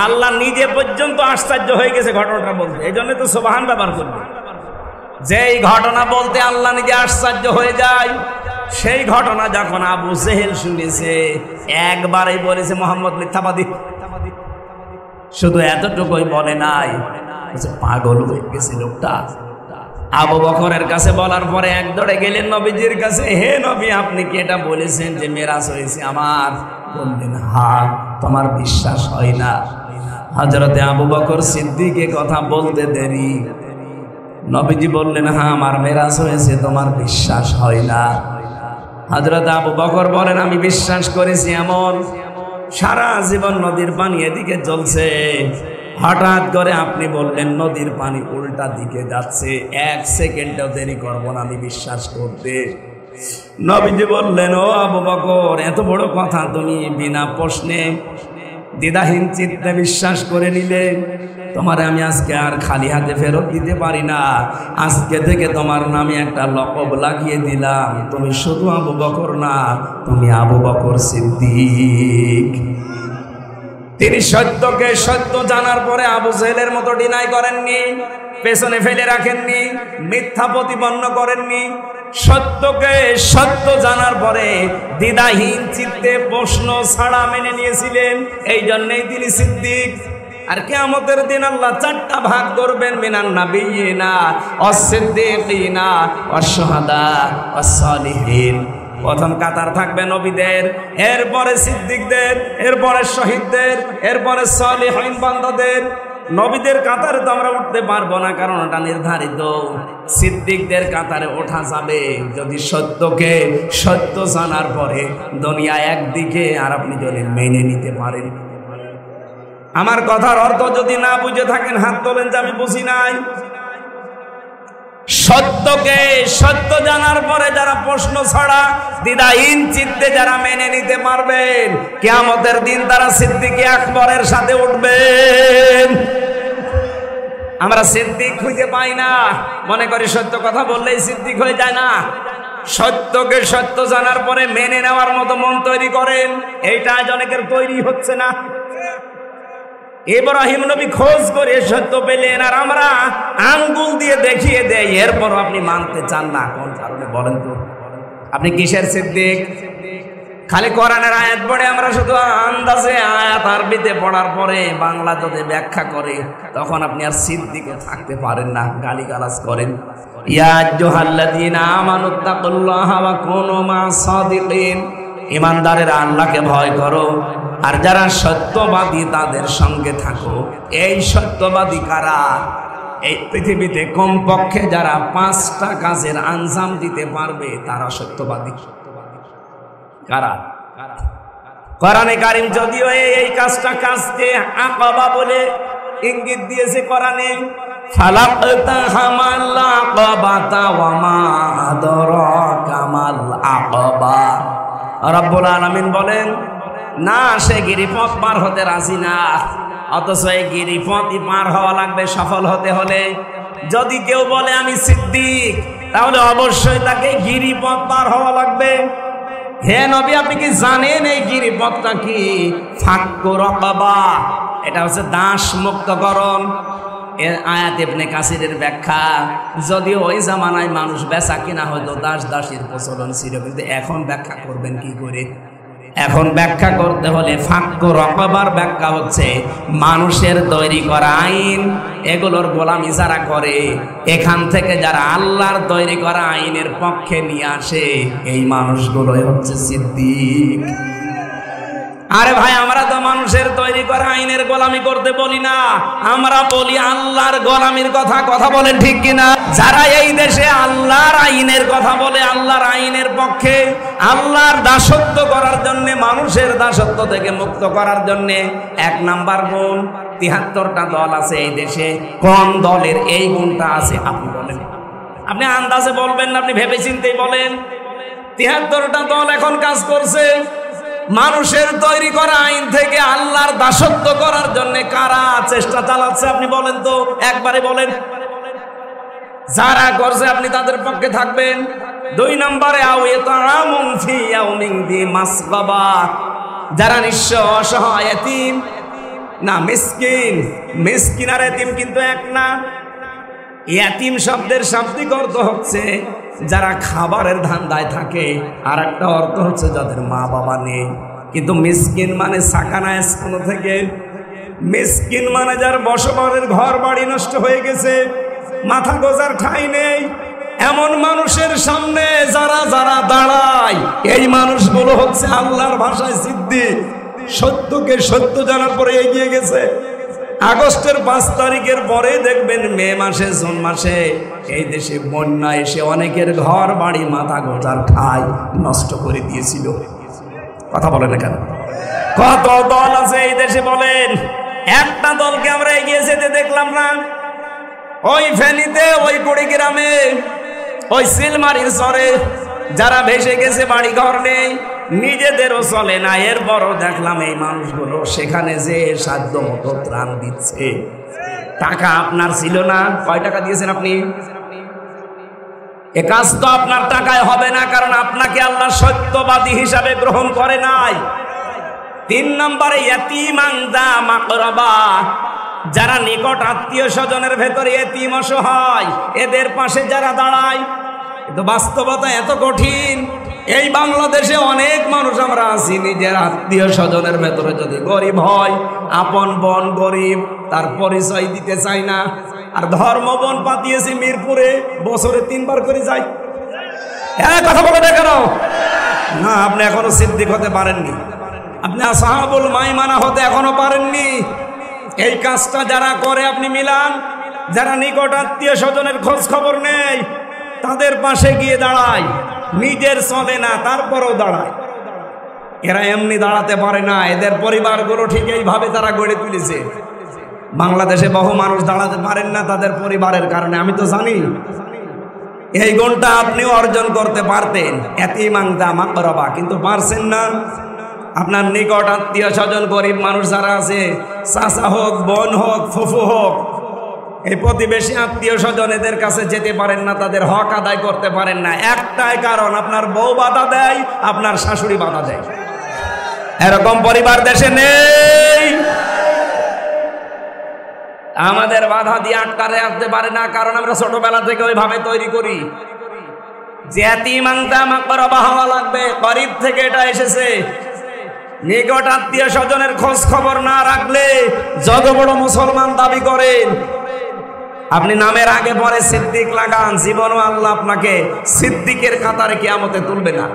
আল্লাহ নিজে পর্যন্ত আশ্চর্য হয়ে গেছে ঘটনাটা বলতে, এই জন্য তো সুবহান ব্যবহার করবে। যেই ঘটনা বলতে আল্লাহ নিজে আশ্চর্য হয়ে যায়, সেই ঘটনা যখন আবু জেহেল শুনেছে, একবারই বলেছে মুহাম্মদ মিথ্যাবাদী। শুধু এতটুকুই বলে নাই, পাগল হয়ে গেছে লোকটা। আবু বকরের কাছে বলার পরে এক দৌড়ে গেলেন নবীজির কাছে, হে নবী, আপনি কি এটা বলেছেন যে মেরাজ হয়েছে আমার? বললেন, হ্যাঁ। তোমার বিশ্বাস হয় না? হযরতে আবু বকর সিদ্দিক কথা বলতে দেরি, নবীজি বললেন, হ্যাঁ আমার মেরাজ হয়েছে, তোমার বিশ্বাস হয় না? হযরত আবু বকর বলেন, আমি বিশ্বাস করেছি। এমন সারা জীবন নদীর পানি এদিকে চলছে, হঠাৎ করে আপনি বললেন নদীর পানি উল্টা দিকে যাচ্ছে, এক সেকেন্ডও দেরি করব না আমি বিশ্বাস করতে। নবীজি বললেন, ও আবু বকর, এত বড় কথা তুমি বিনা প্রশ্নে দ্বিধাহীন চিত্তে বিশ্বাস করে নিলে, তোমারে আমি আজকে আর খালি হাতে ফেরত দিতে পারি না। আজকে থেকে তোমার নামে একটা লকব লাগিয়ে দিলাম, তুমি শুধু আবু বকর না, তুমি আবু বকর সিদ্দিক। তিনি সত্যকে সত্য জানার পরে আবু জেহেলের মতো ডিনাই করেননি, পেছনে ফেলে রাখেননি, মিথ্যা প্রতিপন্ন করেননি। সত্যকে সত্য জানার পরে দ্বিধাহীন চিত্তে প্রশ্ন ছাড়া মেনে নিয়েছিলেন, এই জন্যই তিনি সিদ্দিক। আর কিয়ামতের দিন আল্লাহ চারটা ভাগ করবেন, মিনান নাবিয়িনা ওয়াস-সিদ্দিকিনা ওয়াশ-শুহাদা ওয়াস-সালিহিন। প্রথম কাতার থাকবে নবীদের, এরপরে সিদ্দিকদের, এরপরে শহীদদের, এরপরে সালিহিন বান্দাদের। নবীদের কাতারে তো আমরা উঠতে পারবো না, কারণ ওটা নির্ধারিত। সিদ্দিকদের কাতারে ওঠা যাবে যদি সত্যকে সত্য জানার পরে দুনিয়া একদিকে, আর আপনি যদি মেনে নিতে পারেন। আমার কথার অর্থ যদি না বুঝে থাকেন হাত তোলেন যে আমি বুঝি নাই। সত্যকে সত্য জানার পরে যারা প্রশ্ন ছাড়া দ্বিধাহীন চিত্তে যারা মেনে নিতে পারবেন, কিয়ামতের দিন তারা সিদ্দিকে আকবরের সাথে উঠবেন। আমরা সিদ্দিক খুঁজে পাই না, মনে করি সত্য কথা বললেই সিদ্দিক হয়ে যায় না। সত্যকে সত্য জানার পরে মেনে নেওয়ার মতো মন তৈরি করেন, এইটা আজ অনেকের তৈরি হচ্ছে না। ইব্রাহিম নবী খোঁজ করে সত্য পেলেন, আর আমরা আঙ্গুল দিয়ে দেখিয়ে দেই, এরপর আপনি মানতে চান না। কোন কারণে বলেন তো? আপনি কিসের সিদ্দিক? খালি কোরআনের আয়াত পড়ে আমরা শুধু আন্দাজে আয়াত আরবিতে পড়ার পরে বাংলা যদি ব্যাখ্যা করে, তখন আপনি আর সিদ্দিকও থাকতে পারেন না, গালিগালাজ করেন। ইয়া আইয়ুহাল্লাযীনা আমানুত্তাকুল্লাহা ওয়া কুনু মা'আস সাদিকিন। ইমানদারেরা আল্লাহকে ভয় করো, আর যারা সত্যবাদী তাদের সঙ্গে থাকো। এই সত্যবাদী কারা? এই পৃথিবীতে কমপক্ষে যারা 5টা কাজের আঞ্জাম দিতে পারবে তারা সত্যবাদী। কারা? কোরআনে কারীম যদিও এই কাজকে আকাবা বলে ইঙ্গিত দিয়েছে কোরআনে, ফালাকতাহামাল আকাবাতা ওয়া মা আদরাকা আকাবা। রব্বুল আলামিন বলেন না, সে গিরিপথ পার হতে রাজি না, অথচ এই গিরিপথই পার হওয়া লাগবে সফল হতে হলে। যদি কেউ বলে আমি সিদ্দিক, তাহলে অবশ্যই তাকে গিরিপথ পার হওয়া লাগবে। হে নবী, আপনি কি জানেন এই গিরিপথটা কি? ফাক্কু রাকাবা, এটা হচ্ছে দাস মুক্তকরণ। এর আয়াত ইবনে কাসিরের ব্যাখ্যা, যদিও ওই জামানায় মানুষ বেচা কিনা হয়তো দাস দাসীর প্রচলন ছিল, কিন্তু এখন ব্যাখ্যা করবেন কি করে? এখন ব্যাখ্যা করতে হলে ফাক্কু রাকাবার ব্যাখ্যা হচ্ছে মানুষের তৈরি করা আইন, এগুলোর গোলামি যারা করে, এখান থেকে যারা আল্লাহর তৈরি করা আইনের পক্ষে নিয়ে আসে, এই মানুষগুলোই হচ্ছে সিদ্দিক। আরে ভাই, আমরা তো মানুষের তৈরি করা আইনের গোলামি করতে বলি না, আমরা বলি আল্লাহর গোলামির কথা। কথা বলেন ঠিক কিনা? যারা এই দেশে আল্লাহর আইনের কথা বলে, আল্লাহর আইনের পক্ষে, আল্লাহর দাসত্ব করার জন্য, মানুষের দাসত্ব থেকে মুক্ত করার জন্য, 1 নাম্বার গুণ, 73টা দল আছে এই দেশে। কোন দলের এই গুণটা আছে আপনি বলেন? আপনি আন্দাজে বলবেন না, আপনি ভেবে চিন্তেই বলেন। 73টা দল এখন কাজ করছে মানুষের তৈরি করা আইন থেকে আল্লাহর দাসত্ব করার জন্য। কারা চেষ্টা চালাচ্ছে আপনি বলেন তো, একবারে বলেন। যারা করছে আপনি তাদের পক্ষে থাকবেন। 2 নম্বরে যারা নিঃস্ব, অসহায়, এতিম, না মিসকিন, মিসকিন আর এতিম কিন্তু এক না। এতিম শব্দের শাব্দিক অর্থ হচ্ছে যারা খাবারের ধান্দায় থাকে, আর একটা অর্থ হচ্ছে যাদের মা বাবা নেই। কিন্তু মিসকিন মানে সাকানা স্কুল থেকে, মিসকিন মানে যার বসবাসের ঘর বাড়ি নষ্ট হয়ে গেছে, মাথা গোজার ঠাঁই নেই, এমন মানুষের সামনে যারা যারা দাঁড়ায়, এই মানুষগুলো হচ্ছে আল্লাহর ভাষায় সিদ্দিক। সত্যকে সত্য জানার পরে এগিয়ে গেছে। আগস্টের 5 তারিখের পরে দেখবেন মে মাসে, জুন মাসে এই দেশে বন্যা এসে অনেকের ঘর বাড়ি, মাথা গোজার ঠাঁই নষ্ট করে দিয়েছিল। কথা বলেন না কেন? কত দল আছে এই দেশে বলেন? একটা দলকে আমরা এগিয়ে যেতে দেখলাম না। ওই ফেনীতে, ওই কুড়িগ্রামে, ওই সিলমারির চরে যারা ভেসে গেছে, বাড়ি ঘর নেই, নিজেদেরও চলে না, এরপরও দেখলাম এই মানুষগুলো সেখানে যে সাধ্য মতো ত্রাণ দিচ্ছে। টাকা আপনার ছিল না, কয় টাকা দিয়েছেন আপনি? এ কাজ তো আপনার টাকায় হবে না, কারণ আপনাকে আল্লাহ সত্যবাদী হিসাবে গ্রহণ করে নাই। 3 নম্বরে ইয়াতীমান দা মাকরাবা, যারা নিকট আত্মীয় স্বজনের ভেতরে এতিম, অসহায়, এদের পাশে যারা দাঁড়ায়। কিন্তু বাস্তবতা এত কঠিন। এই বাংলাদেশে অনেক মানুষ আমরা আছি, নিজের আত্মীয় স্বজনের ভেতরে যদি গরিব হয়, আপন বোন গরিব, তার পরিচয় দিতে চাই না। আর ধর্ম বোন পাতিয়েছি মিরপুরে, বছরে 3 বার করে যাই। কথা বলে না কেন? না, আপনি এখনো সিদ্দিক হতে পারেননি, আপনি আসহাবুল মাইমানা হতে এখনো পারেননি। এই কাজটা যারা করে আপনি মিলান, যারা নিকট আত্মীয় স্বজনের খোঁজ খবর নেই, তাদের পাশে গিয়ে দাঁড়ায়, নিজের চলে না তারপরও দাঁড়ায়। এরা এমনি দাঁড়াতে পারে না, এদের পরিবারগুলো ঠিক এইভাবে তারা গড়ে তুলেছে। বাংলাদেশে বহু মানুষ দাঁড়াতে পারেন না তাদের পরিবারের কারণে, আমি তো জানি। এই গুণটা আপনিও অর্জন করতে পারতেন, ইয়াতীমান দা মাকরাবা, কিন্তু পারছেন না। আপনার নিকট আত্মীয় স্বজন গরিব মানুষ যারা আছে, চাচা হোক, বোন হোক, ফুফু হোক, এই প্রতিবেশী আত্মীয় স্বজন, এদের কাছে যেতে পারেন না, তাদের হক আদায় করতে পারেন না। একটাই কারণ, আপনার বউ বাধা দেয়, আপনার শাশুড়ি বাধা দেয়। এরকম পরিবার দেশে নেই। আমাদের বাধা দিয়ে আটকারে আসতে পারে না, কারণ আমরা ছোটবেলা থেকে ওইভাবে তৈরি করি যে ইয়াতীমান দা মাকরাবা হওয়া লাগবে। গরিব থেকে এটা এসেছে। নিকট আত্মীয় স্বজনের খোঁজ খবর না রাখলে যত বড় মুসলমান দাবি করেন, আপনি নামের আগে পরে সিদ্দিক লাগান, জীবনও আল্লাহ আপনাকে সিদ্দিকের কাতারে কিয়ামতে তুলবে না।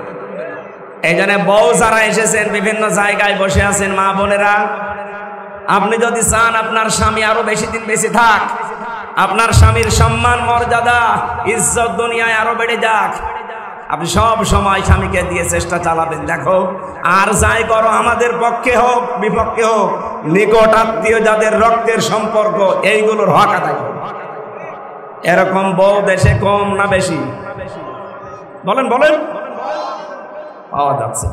এই জন্য বউ যারা এসেছেন, বিভিন্ন জায়গায় বসে আছেন মা বোনেরা, আপনি যদি চান আপনার স্বামী আরো বেশি দিন বেঁচে থাক, আপনার স্বামীর সম্মান, মর্যাদা, ইজ্জত দুনিয়ায় আরো বেড়ে যাক, আপনি সব সময় স্বামীকে দিয়ে চেষ্টা চালাবেন। দেখো, আর যাই করো, আমাদের পক্ষে হোক বিপক্ষে হোক, নিকট আত্মীয় যাদের রক্তের সম্পর্ক, এইগুলোর হক আদায় করো। এরকম বউ দেশে কম না বেশি? বলেন বলেন। পাওয়া যাচ্ছে।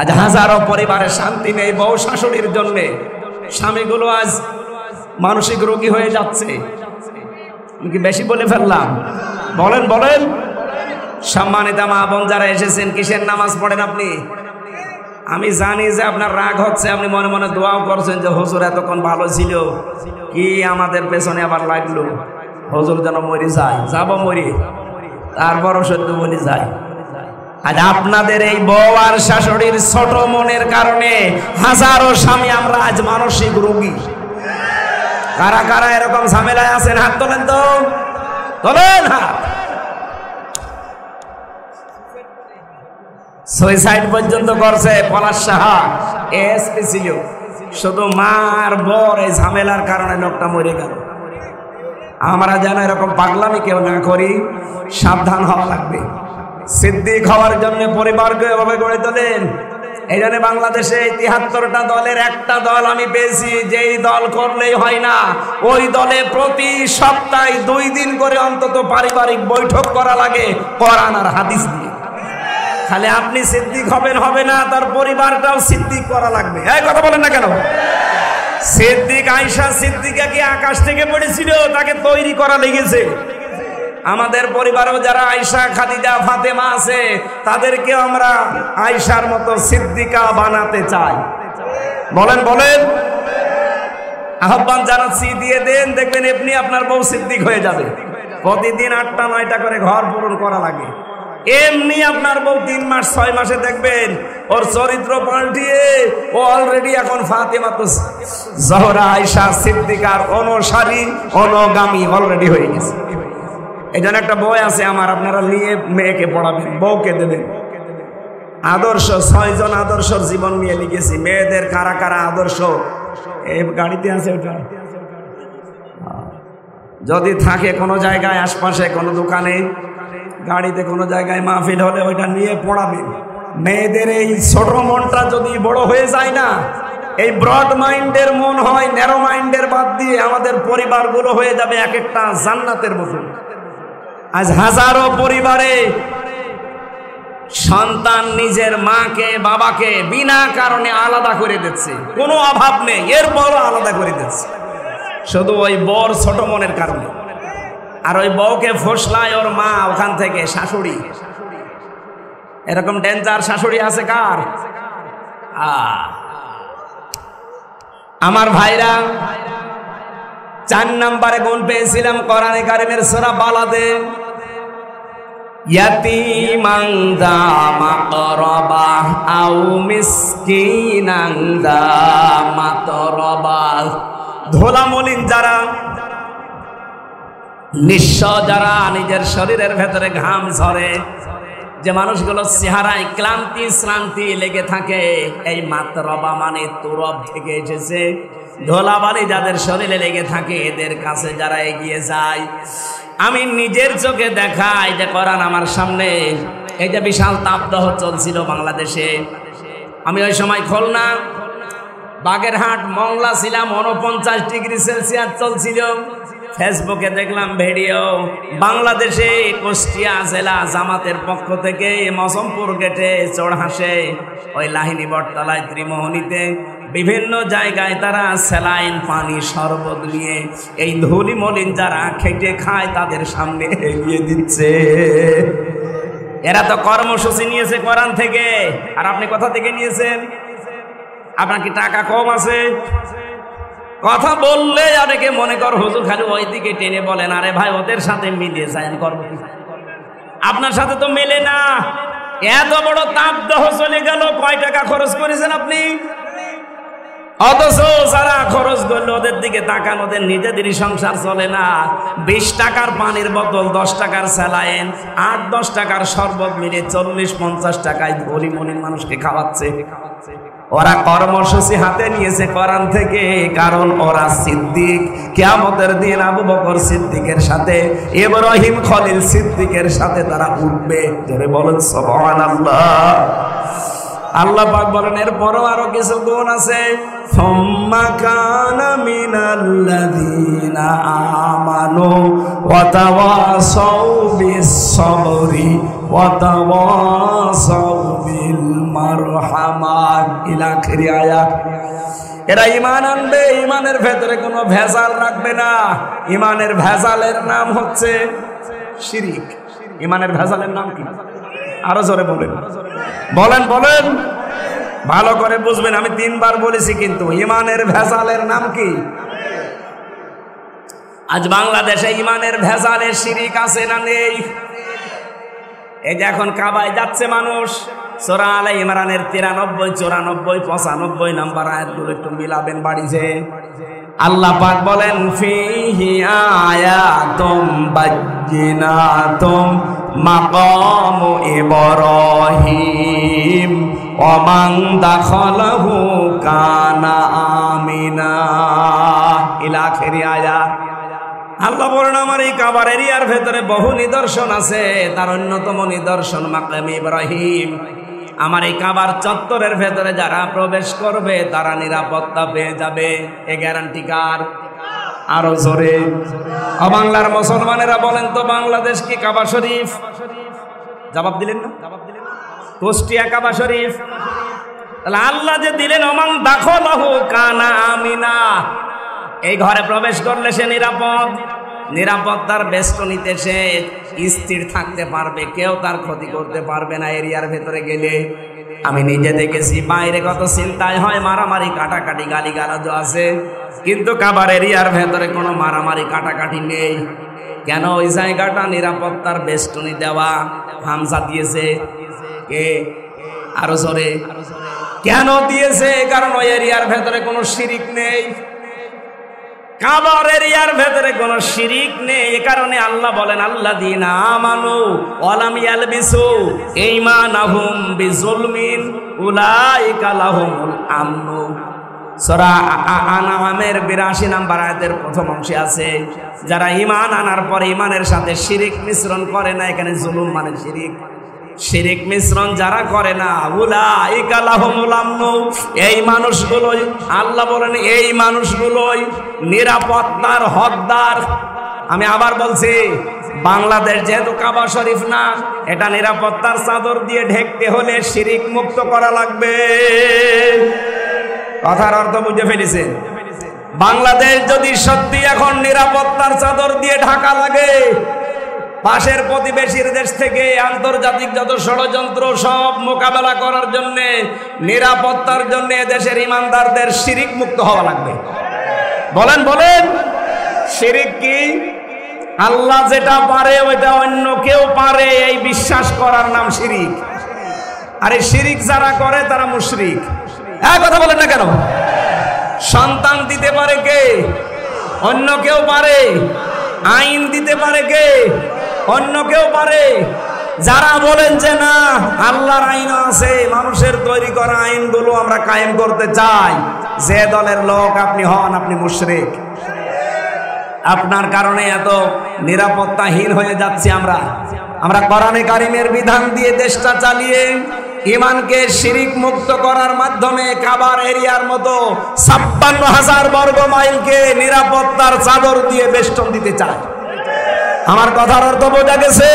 আজ হাজারো পরিবারে শান্তি নেই বউ শাশুড়ির জন্য, স্বামীগুলো আজ মানসিক রোগী হয়ে যাচ্ছে। আমি কি বেশি বলে ফেললাম? বলেন বলেন। সম্মানিত মা বোন যারা এসেছেন, কিসের নামাজ পড়েন আপনি? আমি জানি যে আপনার রাগ হচ্ছে, আপনি মনে মনে দোয়াও করছেন যে হুজুর এতক্ষণ ভালো ছিল, কি আমাদের পেছনে আবার লাগলো, হুজুর যেন মরি যায়। যাব মরি, তারপরও সত্য বলি যায়। আজ আপনাদের এই বউ আর শাশুড়ির ছোট মনের কারণে হাজারো স্বামী আমরা আজ মানসিক রোগী। কারা কারা এরকম ঝামেলায় আছেন হাত তোলেন তো, তোলেন হাত। সুইসাইড পর্যন্ত করছে পলাশ সাহা, এসপি ছিল। শুধু মার বর এই ঝামেলার কারণে লোকটা মরে গেল। আমরা যেন এরকম পাগলামি কেউ না করি, সাবধান হওয়া লাগবে। সিদ্দিক হওয়ার জন্য পরিবারকে এভাবে গড়ে তোলেন। এই জন্য বাংলাদেশে ৭৩টা দলের একটা দল আমি পেয়েছি, যেই দল করলেই হয় না, ওই দলে প্রতি সপ্তাহে 2 দিন করে অন্তত পারিবারিক বৈঠক করা লাগে কোরআন আর হাদিস দিয়ে। খালি আপনি সিদ্দিক হবেন হবে না, তার পরিবারটাও সিদ্দিক করা লাগবে। এই কথা বলেন না কেন? সিদ্দিক আয়েশা সিদ্দিকা কি আকাশ থেকে পড়েছিল? তাকে তৈরি করা লেগেছে। আমাদের পরিবারেও যারা আয়েশা খাদিজা ফাতেমা আছে, তাদেরকে আমরা আয়েশার মতো সিদ্দিকা বানাতে চাই। বলেন বলেন। আহ্বান জানাচ্ছি, দিয়ে দেন, দেখবেন এমনি আপনার বউ সিদ্দিক হয়ে যাবে। প্রতিদিন 8টা 9টা করে ঘর পূরণ করা লাগে। এমনি আপনার বউ 3 মাস 6 মাসে দেখবেন ওর চরিত্র পাল্টিয়ে ও অলরেডি এখন ফাতেমা তো জহরা আয়েশা সিদ্দিকার অনুসারী অনুগামী অলরেডি হয়ে গেছে। এই জন্য একটা বই আছে আমার, আপনারা নিয়ে মেয়েকে পড়াবেন, বউকে দেবেন। আদর্শ 6 জন আদর্শর জীবন নিয়ে লিখেছি। মেয়েদের কারা কারা আদর্শ এই গাড়িতে আছে, ওটা যদি থাকে কোনো জায়গায় আশপাশে কোনো দোকানে গাড়িতে কোনো জায়গায় মাহফিল হলে ওইটা নিয়ে পড়াবেন। মেয়েদের এই ছোট মনটা যদি বড় হয়ে যায় না, এই ব্রড মাইন্ডের মন হয়, ন্যারো মাইন্ডের বাদ দিয়ে আমাদের পরিবারগুলো হয়ে যাবে এক একটা জান্নাতের মতো। আজ হাজারো পরিবারে সন্তান নিজের মাকে বাবাকে বিনা কারণে আলাদা করে দিচ্ছে, কোনো অভাব নেই, এরপরও আলাদা করে দিচ্ছে শুধু ওই বর ছোট মনের কারণে। আর ওই বউকে ফসলায় ওর মা ওখান থেকে শাশুড়ি। এরকম ডেঞ্জার শাশুড়ি আছে কার? আমার ভাইরা, 4 নম্বরে গুণ পেয়েছিলাম কোরআনে কারিমের সূরা বালাদে। ইয়াতীমান যা মাকরাবা আও মিসকিনান যা মাতরাবা। ধোলা মলিন যারা, নিঃস্ব যারা, নিজের শরীরের ভেতরে ঘাম ঝরে, যে মানুষগুলো চেহারায় ক্লান্তি শ্রান্তি লেগে থাকে, এই মাতরবা মানে তুরব থেকে এসেছে, ধোলাবালি যাদের শরীরে লেগে থাকে, এদের কাছে যারা এগিয়ে যায়, আমি নিজের চোখে দেখাই যে কোরআন আমার সামনে। এই যে বিশাল তাপদাহ চলছিল বাংলাদেশে, আমি ওই সময় খুলনা বাগেরহাট মংলা ছিলাম, 49 ডিগ্রি সেলসিয়াস চলছিল। ফেসবুকে দেখলাম ভিডিও, বাংলাদেশে কুষ্টিয়া জেলা জামাতের পক্ষ থেকে মৌসুমপুর গেটে, চড়হাসে, ওই লাহিনী বটতলায়, ত্রিমোহনীতে, বিভিন্ন জায়গায় তারা স্যালাইন পানি শরবত নিয়ে এই ধুলি মলিন যারা খেটে খায় তাদের সামনে এগিয়ে দিচ্ছে। এরা তো কর্মসূচি নিয়েছে কোরআন থেকে, আর আপনি কোথা থেকে নিয়েছেন? আপনার কি টাকা কম আছে? কথা বললে অনেকে মনে কর হুজুর খালি ওই দিকে টেনে বলেন, আরে ভাই ওদের সাথে মিলিয়ে যায় করবো, আপনার সাথে তো মেলে না। এত বড় তাপদাহ চলে গেল, কয় টাকা খরচ করেছেন আপনি? অথচ যারা খরচ করলো ওদের দিকে তাকান, ওদের নিজেদেরই সংসার চলে না। 20 টাকার পানির বোতল, 10 টাকার স্যালাইন, 8-10 টাকার শরবত মিলে 40-50 টাকায় ধনী মনির মানুষকে খাওয়াচ্ছে। ওরা কর্মসূচি হাতে নিয়েছে কোরআন থেকে, কারণ ওরা সিদ্দিক। কিয়ামতের দিন আবু বকর সিদ্দিকের সাথে, ইব্রাহিম খলিল সিদ্দিকের সাথে তারা উঠবে। জোরে বলেন সুবহানাল্লাহ। আল্লাহ পাক বলেন এরপরও আরো কিছু গুণ আছে, সুম্মা কানা মিনাল্লাযীনা আমানু ওয়া তাওয়াসাউ বিস-সাবরি ওয়া তাওয়াসাউ বিল মারহামাত ইলা আখিরি আয়াত। এরা ঈমান আনবে, ঈমানের ভেতরে কোনো ভেজাল রাখবে না। ঈমানের ভেজালের নাম হচ্ছে শিরিক। ঈমানের ভেজালের নাম কি? আরো জোরে বলেন, বলেন বলেন, ভালো করে বুঝবেন। আমি 3 বার বলেছি, কিন্তু ঈমানের ভেজালের নাম কি? আজ বাংলাদেশে ঈমানের ভেজালের শিরিক আছে না নেই? এই যে এখন কাবায় যাচ্ছে মানুষ, সূরা আলে ইমরানের 93, 94, 95 নাম্বার আয়াতগুলো একটু মিলাবেন বাড়িতে। আল্লাহ পাক বলেন ফিহি আয়াতুম বাজ্জিনাতুম মাকামু ইব্রাহিম ওয়া মান দাখালাহু কানা আমিনা ইলা আখিরি আয়াত। আল্লাহ বলেন আমার এই কাবার এরিয়ার ভেতরে বহু নিদর্শন আছে, তার অন্যতম নিদর্শন মাকাম ইব্রাহিম। আমার এই কাবার চত্বরের ভেতরে যারা প্রবেশ করবে তারা নিরাপত্তা পেয়ে যাবে। এ গ্যারান্টি কার? আরো জোরে। বাংলার মুসলমানেরা বলেন তো, বাংলাদেশ কি কাবা শরীফ? জবাব দিলেন না? কুষ্টিয়া কাবা শরীফ। তাহলে আল্লাহ যে দিলেন ওমান দাখালাহু কানা আমিনা, এই ঘরে প্রবেশ করলে সে নিরাপদ। নিরাপত্তার বেষ্টনীতে সে স্থির থাকতে পারবে, কেউ তার ক্ষতি করতে পারবে না এরিয়ার ভেতরে গেলে। আমি নিজে দেখেছি, বাইরে কত চিন্তায় হয়, মারামারি কাটাকাটি গালিগালাজও আছে, কিন্তু কাবার এরিয়ার ভেতরে কোনো মারামারি কাটাকাটি নেই। কেন? ওই জায়গাটা নিরাপত্তার বেষ্টনী দেওয়া। হামজা দিয়েছে কে? আরো জোরে। কেন দিয়েছে? কারণ ওই এরিয়ার ভেতরে কোনো শিরিক নেই। কাবার এরিয়ার ভেতরে কোনো শিরিক নেই, এ কারণে আল্লাহ বলেন আল্লাযীনা আমানু ওয়া লাম ইয়ালবিসু ঈমানাহুম বিযুলমিন উলাইকা লাহুমুল আমনু। সূরা আনআমের 82 নম্বর আয়াতের প্রথম অংশে আছে, যারা ঈমান আনার পরে ঈমানের সাথে শিরিক মিশ্রণ করে না, এখানে জুলুম মানে শিরিক, শিরিক মিশ্রণ যারা করে না, উলাইকা লাহুমুল আমনু, এই মানুষগুলোই আল্লাহ বলেন এই মানুষগুলোই নিরাপত্তার হকদার। আমি আবার বলছি, বাংলাদেশ যেহেতু কাবা শরীফ না, এটা নিরাপত্তার চাদর দিয়ে ঢেকতে হলে শিরিক মুক্ত করা লাগবে। কথার অর্থ বুঝে ফেলেছেন? বাংলাদেশ যদি সত্যি এখন নিরাপত্তার চাদর দিয়ে ঢাকা লাগে, পাশের প্রতিবেশীর দেশ থেকে আন্তর্জাতিক যত ষড়যন্ত্র সব মোকাবেলা করার জন্য, নিরাপত্তার জন্য দেশের ইমানদারদের শিরিক মুক্ত হওয়া লাগবে। বলেন বলেন, শিরিক কি? আল্লাহ যেটা পারে ওইটা অন্য কেউ পারে, এই বিশ্বাস করার নাম শিরিক। আর এই শিরিক যারা করে তারা মুশরিক। এক কথা বলেন না কেন? সন্তান দিতে পারে কে? অন্য কেউ পারে। আইন দিতে পারে কে? অন্য কেউ পারে। যারা বলেন যে না আল্লাহর আইন আছে, মানুষের তৈরি করা আইনগুলো আমরা কায়েম করতে চাই, যে দলের লোক আপনি হন, আপনি মুশরিক। আপনার কারণে এত নিরাপত্তাহীন হয়ে যাচ্ছি আমরা। আমরা কোরআনে কারিমের বিধান দিয়ে দেশটা চালিয়ে ঈমানকে শিরিক মুক্ত করার মাধ্যমে কাবার এরিয়ার মতো ৫৬,০০০ বর্গ মাইলকে নিরাপত্তার চাদর দিয়ে বেষ্টন দিতে চায়। আমার কথার অর্থ বোঝা গেছে?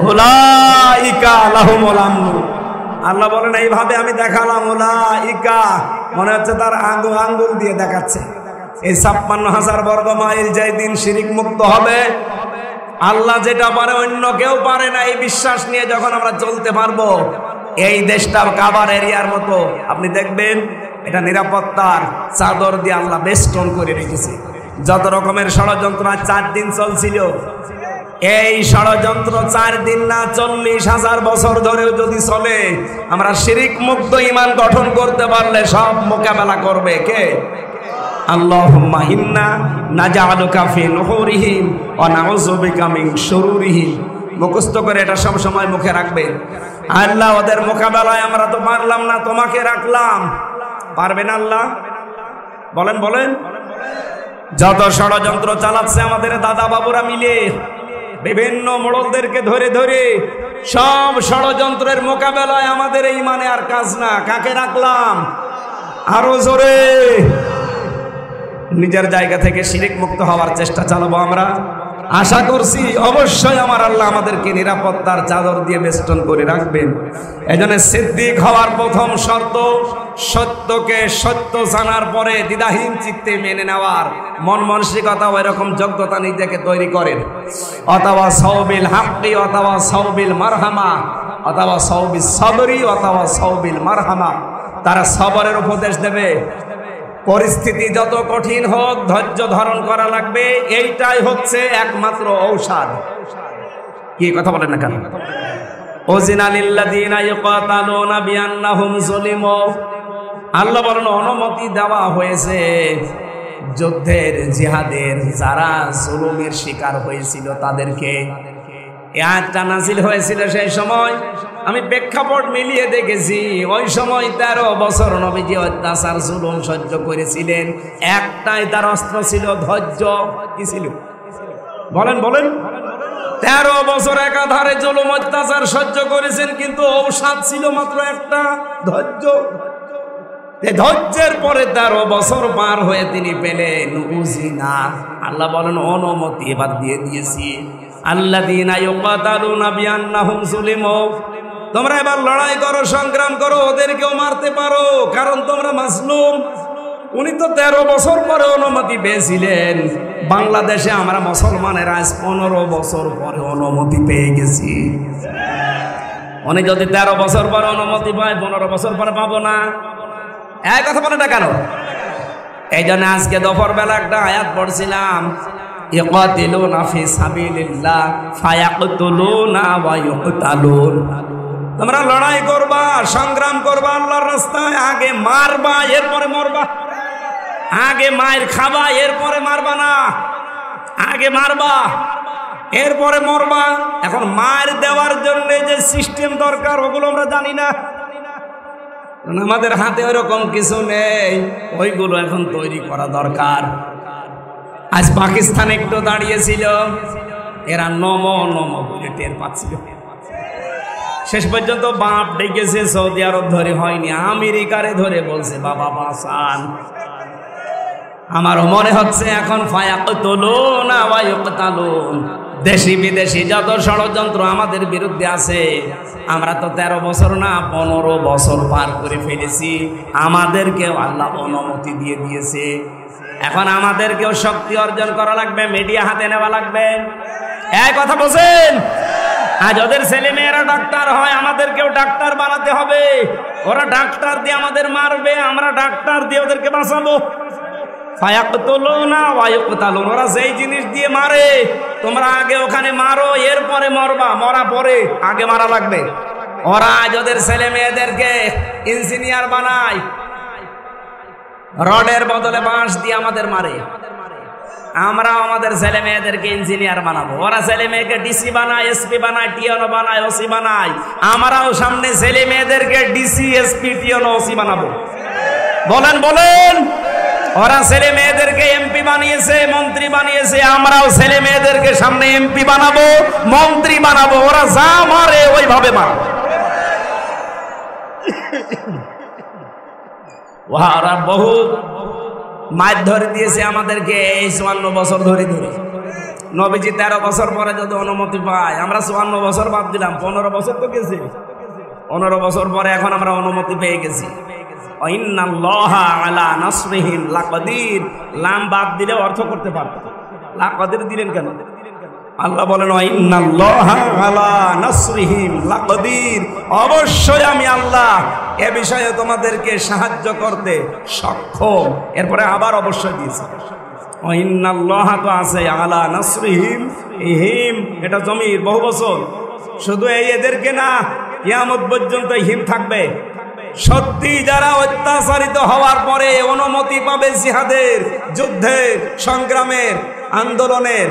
উলাইকা লাহুমুল আমন। আল্লাহ বলেন এইভাবে আমি দেখালাম, উলাইকা মনে হচ্ছে তার আঙ্গুল দিয়ে দেখাচ্ছে। এই ৫৬,০০০ বর্গ মাইল যেই দিন শিরিক মুক্ত হবে, আল্লাহ যেটা পারে অন্য কেউ পারে না, এই বিশ্বাস নিয়ে যখন আমরা চলতে পারবো, এই দেশটা কাবার এরিয়ার মতো আপনি দেখবেন এটা নিরাপত্তার চাদর দিয়ে আল্লাহ বেষ্টন করে রেখেছে। যত রকমের ষড়যন্ত্র 4 দিন চলছিল, এই ষড়যন্ত্র 4 দিন না ৪০,০০০ বছর ধরেও যদি চলে, আমরা শিরিক মুক্ত ঈমান গঠন করতে পারলে সব মোকাবেলা করবে কে? আল্লাহুম্মা ইন্না নাজআলুকা ফি নুহুরিহিম ওয়া নাউযু বিকা মিন শুরুরিহিম। মুখস্থ করে এটা সব সময় মুখে রাখবেন। আল্লাহ ওদের মোকাবেলায় আমরা তো পারলাম না, তোমাকে রাখলাম। পারবেন আল্লাহ? বলেন বলেন। যত ষড়যন্ত্র চালাচ্ছে আমাদের দাদা বাবুরা মিলে, বিভিন্ন মোড়লদেরকে ধরে ধরে সব ষড়যন্ত্রের মোকাবেলায় আমাদের এই মানে আর কাজ না। কাকে রাখলাম? আরো জোরে। নিজের জায়গা থেকে শিরিক মুক্ত হওয়ার চেষ্টা চালাবো আমরা। আশা করছি অবশ্যই আমার আল্লাহ আমাদেরকে নিরাপত্তার চাদর দিয়ে বেষ্টন করে রাখবেন। এজন্য সিদ্দিক হওয়ার প্রথম শর্ত সত্যকে সত্য জানার পরে দ্বিধাহীন চিত্তে মেনে নেওয়ার মন মানসিকতা, ওই রকম যোগ্যতা নিজেকে তৈরি করেন। অথবা সওবিল হাক্কি অথবা সওবিল মারহামা অথবা সওবিল সবরি অথবা সওবিল মারহামা। তারা সবরের উপদেশ দেবে। পরিস্থিতি যত কঠিন হোক ধৈর্য ধারণ করা লাগবে, এইটাই হচ্ছে একমাত্র ঔষধ। কি কথা বলেন না কেন? ওজিনা লিল্লাযিনা ইউকাতালুনা বিআন্নাহুম যুলিমু। আল্লাহ বলেন অনুমতি দেওয়া হয়েছে যুদ্ধের, জিহাদের যারা জুলুমের শিকার হয়েছিল তাদেরকে। এই আয়াতটা নাযিল হয়েছিল সেই সময়। আমি প্রেক্ষাপট মিলিয়ে দেখেছি, ওই সময় 13 বছর নবীজি অত্যাচার জুলুম সহ্য করেছিলেন। একটাই তার অস্ত্র ছিল ধৈর্য। কি ছিল? বলেন বলেন। 13 বছর একাধারে জুলুম অত্যাচার সহ্য করেছেন, কিন্তু ঔষধ ছিল মাত্র একটা, ধৈর্য। এই ধৈর্যের পরে 13 বছর পার হয়ে তিনি পেলেন উজিনা। আল্লাহ বলেন অনুমতি এবার দিয়ে দিয়েছি। আল্লাযীনা ইউকাতালুনা বিআন্নাহুম যুলিমু। তোমরা এবার লড়াই করো, সংগ্রাম করো, ওদেরকেও মারতে পারো, কারণ তোমরা মাজলুম। উনি তো 13 বছর পরে অনুমতি পেয়েছিলেন। বাংলাদেশে আমরা মুসলমানের আজ 15 বছর পরে অনুমতি পেয়ে গেছি। উনি যদি 13 বছর পরে অনুমতি পায়, 15 বছর পরে পাবো না। এই কথা বলে না কেন? এই জন্য আজকে দুপুর বেলা একটা আয়াত পড়ছিলাম, ইকাতিলুনা ফি সাবিলিল্লাহ ফায়াকতুলুনা ওয়া ইউকতালুন। তোমরা লড়াই করবা, সংগ্রাম করবা আল্লাহর রাস্তায়, আগে মারবা এরপরে মরবা। আগে মায়ের খাবা এরপরে মারবা না, আগে মারবা এরপরে মরবা। এখন মার দেওয়ার জন্য যে সিস্টেম দরকার ওগুলো আমরা জানি না, আমাদের হাতে ওইরকম কিছু নেই। ওইগুলো এখন তৈরি করা দরকার। আজ পাকিস্তান একটু দাঁড়িয়েছিল, এরা নমো নমো বলে টের পাচ্ছিল। শেষ পর্যন্ত বাপ ডেকেছে, সৌদি আরব ধরে হয়নি, আমেরিকারে ধরে বলছে বাবা বাঁচান। আমারও মনে হচ্ছে এখন ফায়াকতুলুনা ওয়া ইউকতালুন। দেশি বিদেশি যত ষড়যন্ত্র আমাদের বিরুদ্ধে আছে, আমরা তো 13 বছর না 15 বছর পার করে ফেলেছি। আমাদেরকেও আল্লাহ অনুমতি দিয়ে দিয়েছে। এখন আমাদেরকেও শক্তি অর্জন করা লাগবে, মিডিয়া হাতে নেওয়া লাগবে। এই কথা বলছেন। আজ ওদের ছেলে মেয়েরা ডাক্তার হয়, আমাদেরকেও ডাক্তার বানাতে হবে। ওরা ডাক্তার দিয়ে আমাদের মারবে, আমরা ডাক্তার দিয়ে ওদেরকে বাঁচাবো। ফায়াকতুলুনা ওয়া ইউকতালুন। ওরা যেই জিনিস দিয়ে মারে, তোমরা আগে ওখানে মারো, এরপরে মরবা। মরা পরে, আগে মারা লাগবে। ওরা আজ ওদের ছেলে মেয়েদেরকে ইঞ্জিনিয়ার বানায়, রডের বদলে বাঁশ দিয়ে আমাদের মারে। আমরা আমাদের ছেলে মেয়েদেরকে ইঞ্জিনিয়ার বানাবো। ওরা ছেলে মেয়েকে ডিসি বানায়, এসপি বানায়, টিএনও বানায়, ওসি বানায়। আমরাও সামনে ছেলে মেয়েদেরকে ডিসি, এসপি, টিএনও, ওসি বানাবো। বলেন বলেন। ওরা ছেলে মেয়েদেরকে এমপি বানিয়েছে, মন্ত্রী বানিয়েছে, আমরাও ছেলে মেয়েদেরকে সামনে এমপি বানাবো, মন্ত্রী বানাবো। ওরা যা মারে ওইভাবে মারবো। ওরা বহু মার ধরে দিয়েছে আমাদেরকে এই 54 বছর ধরে ধরে। নবীজি 13 বছর পরে যদি অনুমতি পায়, আমরা 54 বছর বাদ দিলাম, 15 বছর তো গেছে। 15 বছর পরে এখন আমরা অনুমতি পেয়ে গেছি। ইন্নাল্লাহা আলা নাসরিহিম লাকাদির। লাম বাদ দিলে অর্থ করতে পারত, লাকাদির দিলেন কেন? আল্লাহ বলেন ইন্নাল্লাহা আলা নাসরিহিম লাকাদির। অবশ্যই আমি আল্লাহ এ বিষয়ে তোমাদেরকে সাহায্য করতে সক্ষম। এরপরে আবার অবশ্যই দিয়েছে ইন্নাল্লাহা, তো আছে আলা নাসরিহিম। হিম এটা জমির বহু বছর, শুধু এই এদেরকে না, কিয়ামত পর্যন্ত হিম থাকবে। সত্যি যারা অত্যাচারিত হওয়ার পরে অনুমতি পাবে জিহাদের, যুদ্ধের, সংগ্রামের, আন্দোলনের,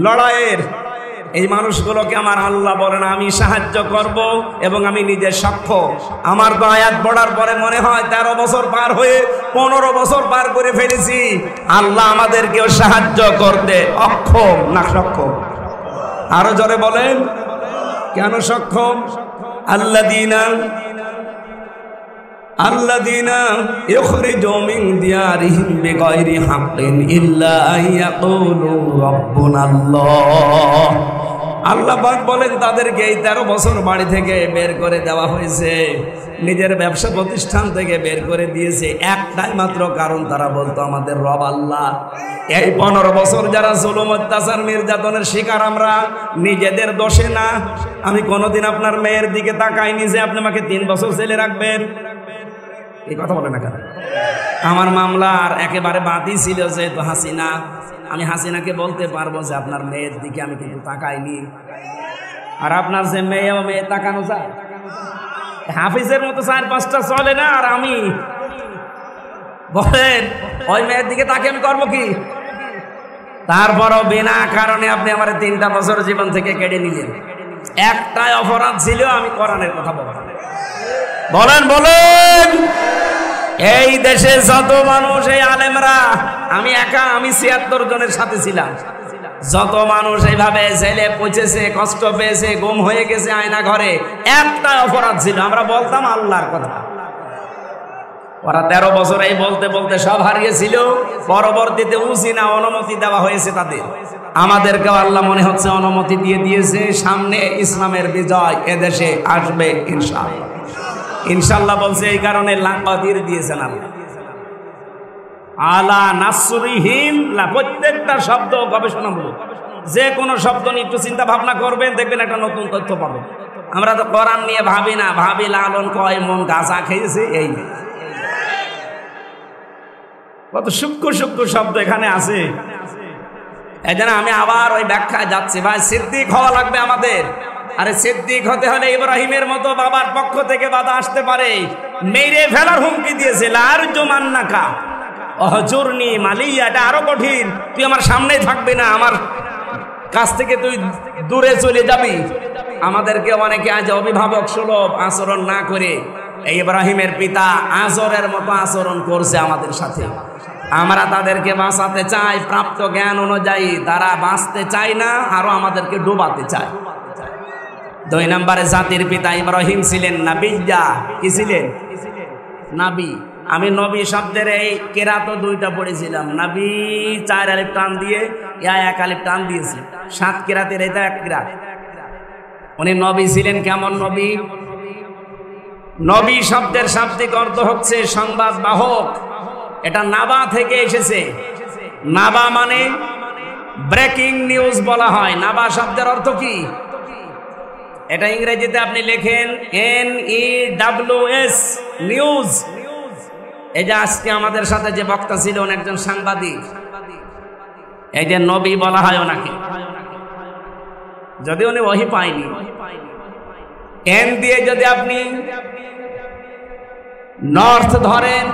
লড়াইয়ের, এই মানুষগুলোকে আমার আল্লাহ বলেন আমি সাহায্য করব এবং আমি নিজে সক্ষম। আমার তো আয়াত পড়ার পরে মনে হয় 13 বছর পার হয়ে 15 বছর পার করে ফেলেছি। আল্লাহ আমাদেরকেও সাহায্য করতে অক্ষম না সক্ষম? আরো জোরে বলেন, কেন সক্ষম? আল্লাযীনা ইখরিজু মিন দিয়ারিহিম বিগাইরি হাক্কিন ইল্লা আইয়াকুলু রাব্বুনাল্লাহ। আল্লাহ পাক বলেন তাদেরকে এই 13 বছর বাড়ি থেকে বের করে দেওয়া হয়েছে, নিজের ব্যবসা প্রতিষ্ঠান থেকে বের করে দিয়েছে একটাই মাত্র কারণ, তারা বলতো আমাদের রব আল্লাহ। এই 15 বছর যারা জুলুম অত্যাচার নির্যাতনের শিকার আমরা, নিজেদের দোষে না। আমি কোনোদিন আপনার মেয়ের দিকে তাকাইনি যে আপনি আমাকে 3 বছর জেলে রাখবেন, এই কথা বলে না কেন? আমার মামলার একেবারে বাদই ছিল যেহেতু হাসিনা, আমি হাসিনাকে বলতে পারবো যে আপনার মেয়ের দিকে আমি কিন্তু তাকাইনি। আর আপনার যে মেয়ে ও মেয়ে তাকানো যায়, হাফিজের মতো 4-5টা চলে না, আর আমি বলেন ওই মেয়ের দিকে তাকে আমি করবো কি? তারপরও বিনা কারণে আপনি আমার 3টা বছর জীবন থেকে কেড়ে নিলেন। একটাই অপরাধ ছিল, আমি কোরআনের কথা বললাম। বলেন বলেন, এই দেশে যত মানুষ, এই আলেমরা, আমি একা, আমি 76 জনের সাথে ছিলাম, যত মানুষ এইভাবে জেলে পৌঁছেছে, কষ্ট পেয়েছে, গুম হয়ে গেছে আয়না ঘরে, একটা অপরাধ ছিল, আমরা বলতাম আল্লাহর কথা। ওরা 13 বছর এই বলতে বলতে সব হারিয়েছিল। পরবর্তীতে উসিনা অনুমতি দেওয়া হয়েছে তাদের, আমাদেরকেও আল্লাহ মনে হচ্ছে অনুমতি দিয়ে দিয়েছে। সামনে ইসলামের বিজয় এদেশে আসবে ইনশাআল্লাহ। ইনশাআল্লাহ বলছে, এই কারণে লাঙ্গতির দিয়েছেন আল্লাহ। আলা নাসরিহিম, প্রত্যেকটা শব্দ গবেষণামূলক, যে কোনো শব্দ নিয়ে একটু চিন্তা ভাবনা করবেন, দেখবেন একটা নতুন তথ্য পাবেন। আমরা তো কোরআন নিয়ে ভাবি না, ভাবি লালন কয় মন গাছা খেয়েছে, এই কত সূক্ষ্ম সূক্ষ্ম শব্দ এখানে আছে। এই জন্য আমি আবার ওই ব্যাখ্যায় যাচ্ছি, ভাই সিদ্দিক হওয়া লাগবে আমাদের। আরে সিদ্দিক হতে হলে ইব্রাহিমের মতো বাবার পক্ষ থেকে বাধা আসতে পারে, মেরে ফেলার হুমকি দিয়েছে, লারজুমান্নাকা অহজুরনি মালিয়া, এটা আরো কঠিন, তুই আমার সামনেই থাকবি না, আমার কাছ থেকে তুই দূরে চলে যাবি। আমাদেরকে অনেকে আজ অভিভাবক সুলভ আচরণ না করে এই ইব্রাহিমের পিতা আজরের মতো আচরণ করছে আমাদের সাথে। আমরা তাদেরকে বাঁচাতে চাই প্রাপ্ত জ্ঞান অনুযায়ী, তারা বাঁচতে চায় না, আরো আমাদেরকে ডুবাতে চায়। 2 নম্বরে জাতির পিতা ইব্রাহিম ছিলেন নাবিয়্যা। কি ছিলেন? নাবি। আমি নবী শব্দের এই কেরাত 2টা পড়েছিলাম, নাবি 4 আলিফ টান দিয়ে, 1 আলিফ টান দিয়েছি, 7 কেরাতের এটা 1 কেরাত। উনি নবী ছিলেন। কেমন নবী? নবী শব্দের শাব্দিক অর্থ হচ্ছে সংবাদ বাহক। এটা নাবা থেকে এসেছে। নাবা মানে ব্রেকিং নিউজ বলা হয়। নাবা শব্দের অর্থ কি? এটা ইংরেজিতে আপনি লেখেন NEWS, নিউজ। এই যে আজকে আমাদের সাথে যে বক্তা ছিল, একজন সাংবাদিক, এই যে নবী বলা হয় ওনাকে, যদি উনি ওহী পায়নি। এন দিয়ে যদি আপনি নর্থ ধরেন,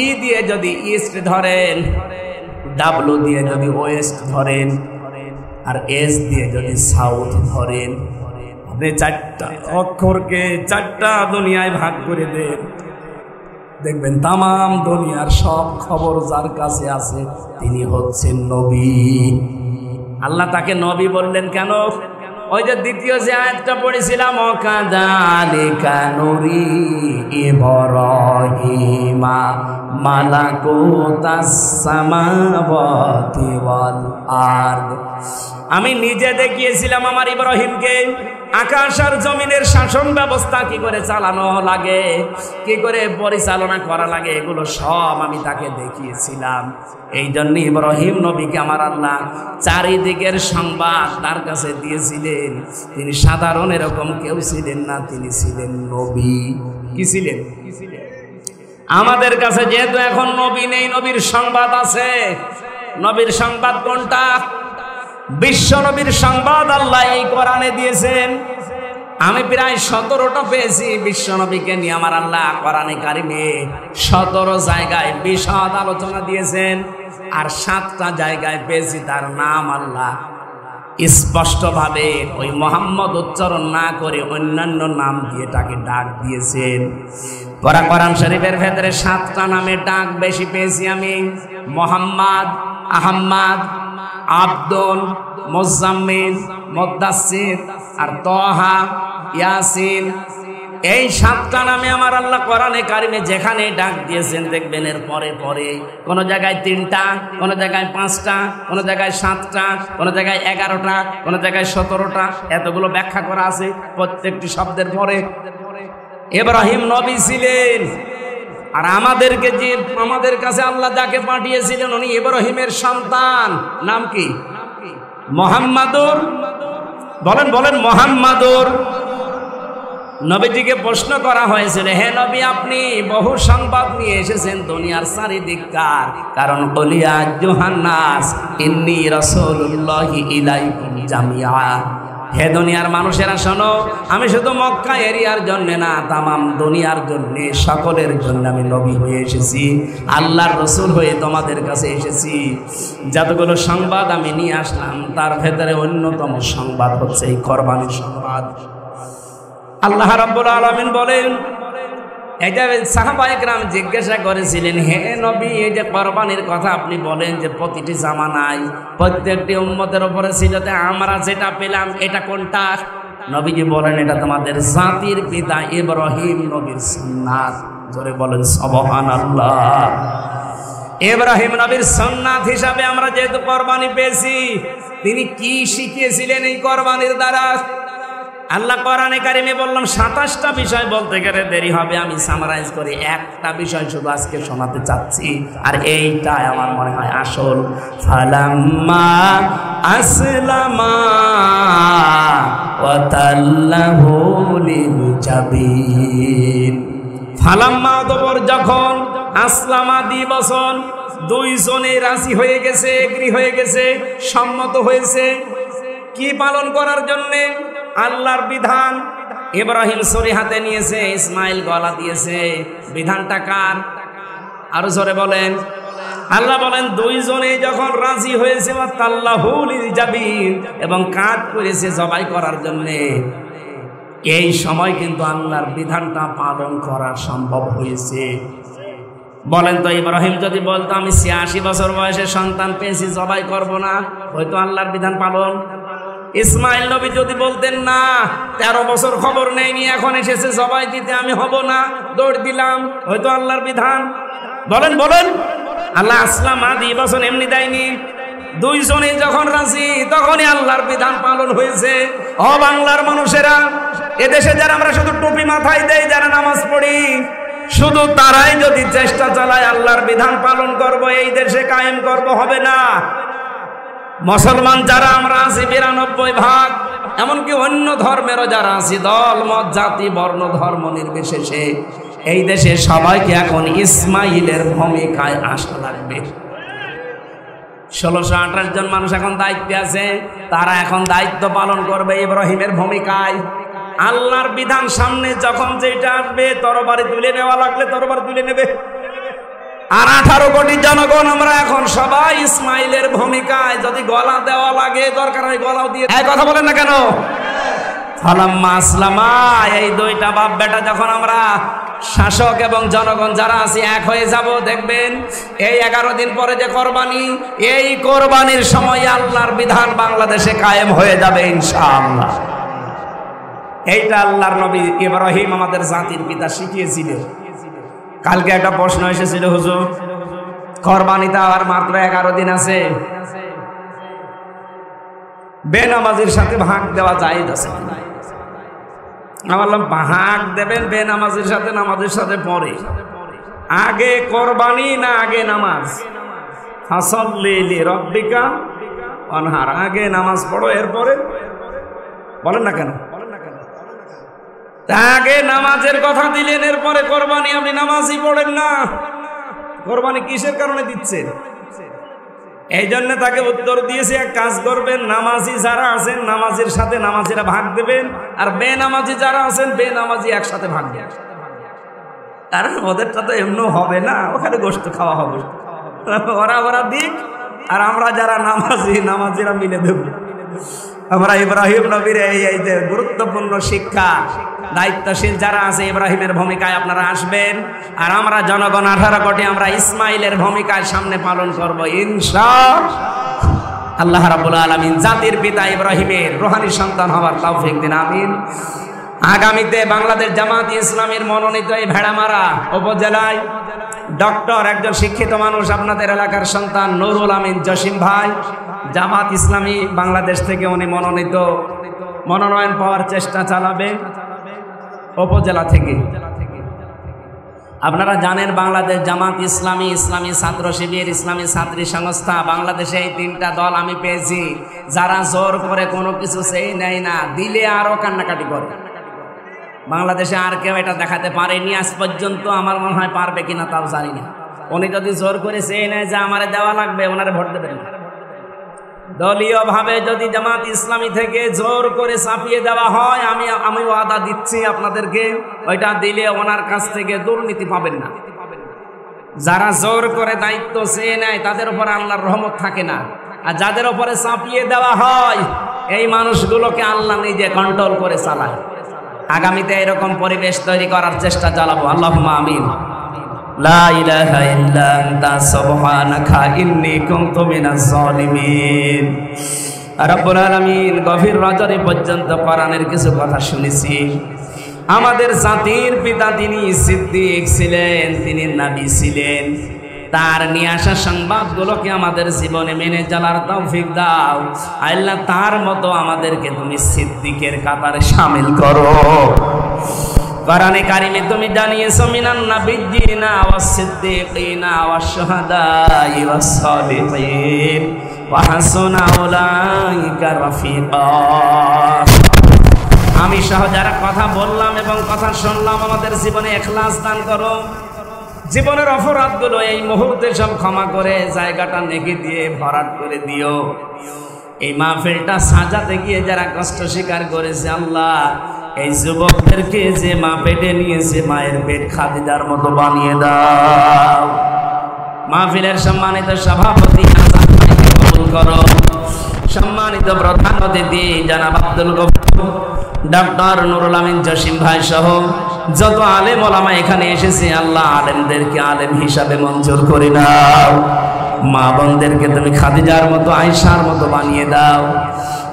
ই দিয়ে যদি ইস্ট ধরেন, ডাব্লু দিয়ে যদি ওয়েস্ট ধরেন, আর এস দিয়ে যদি সাউথ ধরেন, আপনি 4টা অক্ষরকে 4টা দুনিয়ায় ভাগ করে দেন, দেখবেন তামাম দুনিয়ার সব খবর যার কাছে আছে তিনি হচ্ছেন নবী। আল্লাহ তাকে নবী বললেন কেন? ওই যে দ্বিতীয় যে আয়াতটা পড়েছিলাম, ওয়াকাযালিকা নুরি ইব্রাহিমা মালাকুতাস সামাওয়াতি ওয়াল আরদ। আমি নিজে দেখিয়েছিলাম আমার ইব্রাহিমকে আকাশ আর জমিনের শাসন ব্যবস্থা কি করে চালানো লাগে, কি করে পরিচালনা করা লাগে, এগুলো সব আমি তাকে দেখিয়েছিলাম। এই জন্য ইব্রাহিম নবীকে আমার আল্লাহ চারিদিকের সংবাদ তার কাছে দিয়েছিলেন। তিনি সাধারণ এরকম কেউ ছিলেন না, তিনি ছিলেন নবী। কি ছিলেন? আমাদের কাছে যেহেতু এখন নবী নেই, নবীর সংবাদ আছে। নবীর সংবাদ কোনটা? বিশ্ব নবীর সংবাদ আল্লাহ এই কোরআনে দিয়েছেন। আমি প্রায় 17টা পেয়েছি বিশ্ব নবীকে নিয়ে আমার আল্লাহ কোরআনে কারিমে। 17 জায়গায় বিশদ আলোচনা দিয়েছেন, আর 7টা জায়গায় পেয়েছি তার নাম আল্লাহ স্পষ্টভাবে ওই মোহাম্মদ উচ্চারণ না করে অন্যান্য নাম দিয়ে তাকে ডাক দিয়েছেন। কোরআন শরীফের ভেতরে 7টা নামে ডাক বেশি পেয়েছি আমি। মোহাম্মদ, আহম্মদ, আব্দুল, মুজাম্মিল, মুদ্দাসসির আর তাহা, ইয়াসিন, এই 7টা নামে আমার আল্লাহ কোরআনে কারিমে যেখানে ডাক দিয়েছেন দেখবেন এর পরে পরে কোন জায়গায় 3টা, কোন জায়গায় 5টা, কোন জায়গায় 7টা, কোন জায়গায় 11টা, কোন জায়গায় 17টা, এতগুলো ব্যাখ্যা করা আছে প্রত্যেকটি শব্দের পরে। ইব্রাহিম নবী ছিলেন, আর আমাদের কাছে আল্লাহ যাকে পাঠিয়েছিলেন উনি ইব্রাহিমের সন্তান। নাম কি? মুহাম্মাদুর। বলেন মুহাম্মাদুর। নবীজিকে প্রশ্ন করা হয়েছিল, হে নবী আপনি বহু সংবাদ নিয়ে এসেছেন দুনিয়ার চারিদিককার, কারণ বলিয়া জোহান্নাস ইন্নী রাসূলুল্লাহি ইলাইকুম জামিআ। হে দুনিয়ার মানুষেরা শোনো, আমি শুধু মক্কা এরিয়ার জন্য না, তামাম দুনিয়ার জন্য, সকলের জন্য আমি নবী হয়ে এসেছি, আল্লাহর রসুল হয়ে তোমাদের কাছে এসেছি। যতগুলো সংবাদ আমি নিয়ে আসলাম তার ভেতরে অন্যতম সংবাদ হচ্ছে এই কোরবানির সংবাদ। আল্লাহ রাব্বুল আলামিন বলেন, এই যে সাহাবায়ে কেরাম জিজ্ঞাসা করেছিলেন, হে নবী এই যে কোরবানির কথা আপনি বলেন যে প্রতিটি জামানায় প্রত্যেকটি উম্মতের উপরে ছিল, আমরা যেটা পেলাম এটা কোনটা? নবীজি বলেন, এটা তোমাদের জাতির পিতা ইব্রাহিম নবীর সুন্নাত। জোরে বলেন সুবহানাল্লাহ। ইব্রাহিম নবীর সুন্নাত হিসাবে আমরা যেহেতু কোরবানি পেয়েছি, তিনি কি শিখিয়েছিলেন এই কোরবানির দ্বারা? আল্লাহ কোরআনে কারিমে বললাম 27টা বিষয় বলতে গেলে দেরি হবে, আমি সামারাইজ করি, একটা বিষয় শুধু আজকে শোনাতে চাচ্ছি, আর এইটাই আমার মনে হয় আসল। ফালাম্মা আসলামা ওয়া তাল্লাহু লিল জাবিন। ফালাম্মা অতঃপর যখন, আসলামা দিবসন, দুইজনে রাজি হয়ে গেছে, এগ্রি হয়ে গেছে, সম্মত হয়েছে কি পালন করার জন্যে? আল্লাহর বিধান। ইব্রাহিম ছুরি হাতে নিয়েছে, ইসমাইল গলা দিয়েছে। বিধানটা কার? আরো জোরে বলেন। আল্লাহ বলেন দুইজনে যখন রাজি হয়েছে, তাল্লাহু লিল জাবিন, এবং কাজ করেছে জবাই করার জন্যে, এই সময় কিন্তু আল্লাহর বিধানটা পালন করা সম্ভব হয়েছে। বলেন তো, ইব্রাহিম যদি বলতো আমি 86 বছর বয়সে সন্তান পেয়েছি, জবাই করব না, হয়তো আল্লাহর বিধান পালন? ইসমাইল নবী যদি বলতেন না 13 বছর খবর নেয়নি, এখন এসেছে জবাই দিতে, আমি হব না, দৌড় দিলাম, হয়তো আল্লাহর বিধান? বলেন। আল্লাহ আসলাম আদি বছর এমনি দেয়নি, দুইজনে যখন রাজি তখনই আল্লাহর বিধান পালন হয়েছে। ও বাংলার মানুষেরা, এদেশে যারা আমরা শুধু টুপি মাথায় দেই, যারা নামাজ পড়ি, শুধু তারাই যদি চেষ্টা চালায় আল্লাহর বিধান পালন করব, এই দেশে কায়েম করব, হবে না। মুসলমান যারা আমরা আছি 92%, এমনকি অন্য ধর্মেরও যারা আছি, দল মত জাতি বর্ণ ধর্ম নির্বিশেষে, এই দেশে সবাইকে এখন ইসমাইলের ভূমিকায় আসা লাগবে। 1628 জন মানুষ এখন দায়িত্বে আছে, তারা এখন দায়িত্ব পালন করবে ইব্রাহিমের ভূমিকায়। আল্লাহর বিধান সামনে যখন যেটা আসবে, তরবারি তুলে নেওয়া লাগলে তরবারি তুলে নেবে। আর 18 কোটি জনগণ আমরা এখন সবাই ইসমাইলের ভূমিকায়, যদি গলা দেওয়া লাগে দরকার হয় গলাও দিয়ে। এই কথা বলেন না কেন? ফালাম্মা আসলামা, এই দুইটা বাপ বেটা যখন আমরা শাসক এবং জনগণ যারা আছি এক হয়ে যাব, দেখবেন এই 11 দিন পরে যে কোরবানি, এই কোরবানির সময় আল্লাহর বিধান বাংলাদেশে কায়েম হয়ে যাবে ইনশাআল্লাহ। এইটা আল্লাহর নবী ইব্রাহিম আমাদের জাতির পিতা শিখিয়েছিলেন। কালকে একটা প্রশ্ন এসেছিল, হুজুর কোরবানিতে আর মাত্র 11 দিন আছে, বেনামাজির সাথে ভাগ দেওয়া জায়েজ আছে? আমি বললাম ভাগ দেবেন বেনামাজির সাথে, নামাজের সাথে পরে, আগে কোরবানি না আগে নামাজ? ফাসাল্লি লিরাব্বিকা ওয়ানহার, আগে নামাজ পড়ো এরপরে। বলেন না কেন? আগে নামাজের কথা দিলেন, এরপরে কোরবানি, আপনি নামাজই পড়েন না। কোরবানি কিসের কারণে দিচ্ছেন? এই জন্য তাকে উত্তর দিয়েছে, এক কাজ করবেন, নামাজি যারা আছেন নামাজের সাথে নামাজিরা ভাগ দেবেন, আর বেনামাজি যারা আছেন বেনামাজি একসাথে ভাগ দেবেন। কারণ ওদেরটা তো এমনি হবে না, ওখানে গোশত খাওয়া হবে, ওরা দিক, আর আমরা যারা নামাজিরা মিলে দেব। আমরা ইব্রাহিম নবীর এই যে গুরুত্বপূর্ণ শিক্ষা, দায়িত্বশীল যারা আছে ইব্রাহিমের ভূমিকায় আপনারা আসবেন, আর আমরা জনগণ 18 কোটি আমরা ইসমাইলের ভূমিকায় সামনে পালন করব ইনশাআল্লাহ। আল্লাহ রাব্বুল আলামিন জাতির পিতা ইব্রাহিমের রূহানি সন্তান হওয়ার তৌফিক দিন, আমিন। আগামীতে বাংলাদেশ জামাত ইসলামীর মনোনীত এই ভেড়ামারা উপজেলায় ডক্টর, একজন শিক্ষিত মানুষ, আপনাদের এলাকার সন্তান নুরুল আমিন জসিম ভাই, জামাত ইসলামী বাংলাদেশ থেকে উনি মনোনয়ন পাওয়ার চেষ্টা চালাবে উপজেলা থেকে। আপনারা জানেন বাংলাদেশ জামাত ইসলামী, ইসলামী ছাত্র শিবির, ইসলামী ছাত্রী সংস্থা, বাংলাদেশে এই তিনটা দল আমি পেয়েছি যারা জোর করে কোনো কিছু সেই নেয় না, দিলে আরও কান্নাকাটি করে। বাংলাদেশে আর কেউ এটা দেখাতে পারেনি আজ পর্যন্ত, আমার মনে হয় পারবে কিনা তাও জানি না। উনি যদি জোর করে সেই নেয় যে আমারে দেওয়া লাগবে, ওনারে ভোট দেবেন না। দলীয়ভাবে যদি জামাত ইসলামী থেকে জোর করে চাপিয়ে দেওয়া হয়, আমি ওয়াদা দিচ্ছি আপনাদেরকে, ওইটা দিলে ওনার কাছ থেকে দুর্নীতি পাবেন না। যারা জোর করে দায়িত্ব চেয়ে নেয় তাদের উপরে আল্লাহর রহমত থাকে না, আর যাদের উপরে চাপিয়ে দেওয়া হয় এই মানুষগুলোকে আল্লাহ নিজে কন্ট্রোল করে চালায়। আগামীতে এরকম পরিবেশ তৈরি করার চেষ্টা চালাবো, আল্লাহুম্মা আমিন। লা ইলাহা ইল্লা আনতা সুবহানাকা ইন্নী কুনতু মিনাজ জালিমিন। রব্বুল আলামিন, গভীর রজনী পর্যন্ত কোরআনের কিছু কথা শুনেছি। আমাদের জাতির পিতা তিনি সিদ্দিক ছিলেন, তিনি নবী ছিলেন। তার নিয়ে আসা সংবাদগুলোকে আমাদের জীবনে মেনে চলার তৌফিক দাও আল্লাহ। তার মতো আমাদেরকে তুমি সিদ্দিকের কাতারে শামিল করো। কোরআনে কারিমে তুমি জানিয়েছো মিনান নাবিয়্যিনা ওয়াস সিদ্দিকিনা ওয়াস শুহাদাই ওয়াস সালিহিন ওয়া হাসুনা উলাইকা রাফিকা। আমি সহ যারা কথা বললাম এবং কথা শুনলাম, আমাদের জীবনে ইখলাস দান করো। জীবনের অপরাধগুলো এই মুহূর্তে সব ক্ষমা করে জায়গাটা নেকি দিয়ে ভরাট করে দিও। এই মাহফিলটা সাজাতে গিয়ে যারা কষ্ট স্বীকার করেছে আল্লাহ, এই যুবকদেরকে যে মা পেটে নিয়েছে মায়ের পেট খাদিজার মতো বানিয়ে দাও। মাহফিলের সম্মানিত সভাপতি আজাদ ভাইকে কবুল করো। সম্মানিত প্রধান অতিথি জনাব আব্দুল গফুর, ডক্টর নুরুল আমিন জসিম ভাই সহ যত আলেম ওলামা এখানে এসেছে আল্লাহ, আলেমদেরকে আলেম হিসাবে মঞ্জুর করে নাও। মা বোনদেরকে তুমি খাদিজার মতো আয়েশার মতো বানিয়ে দাও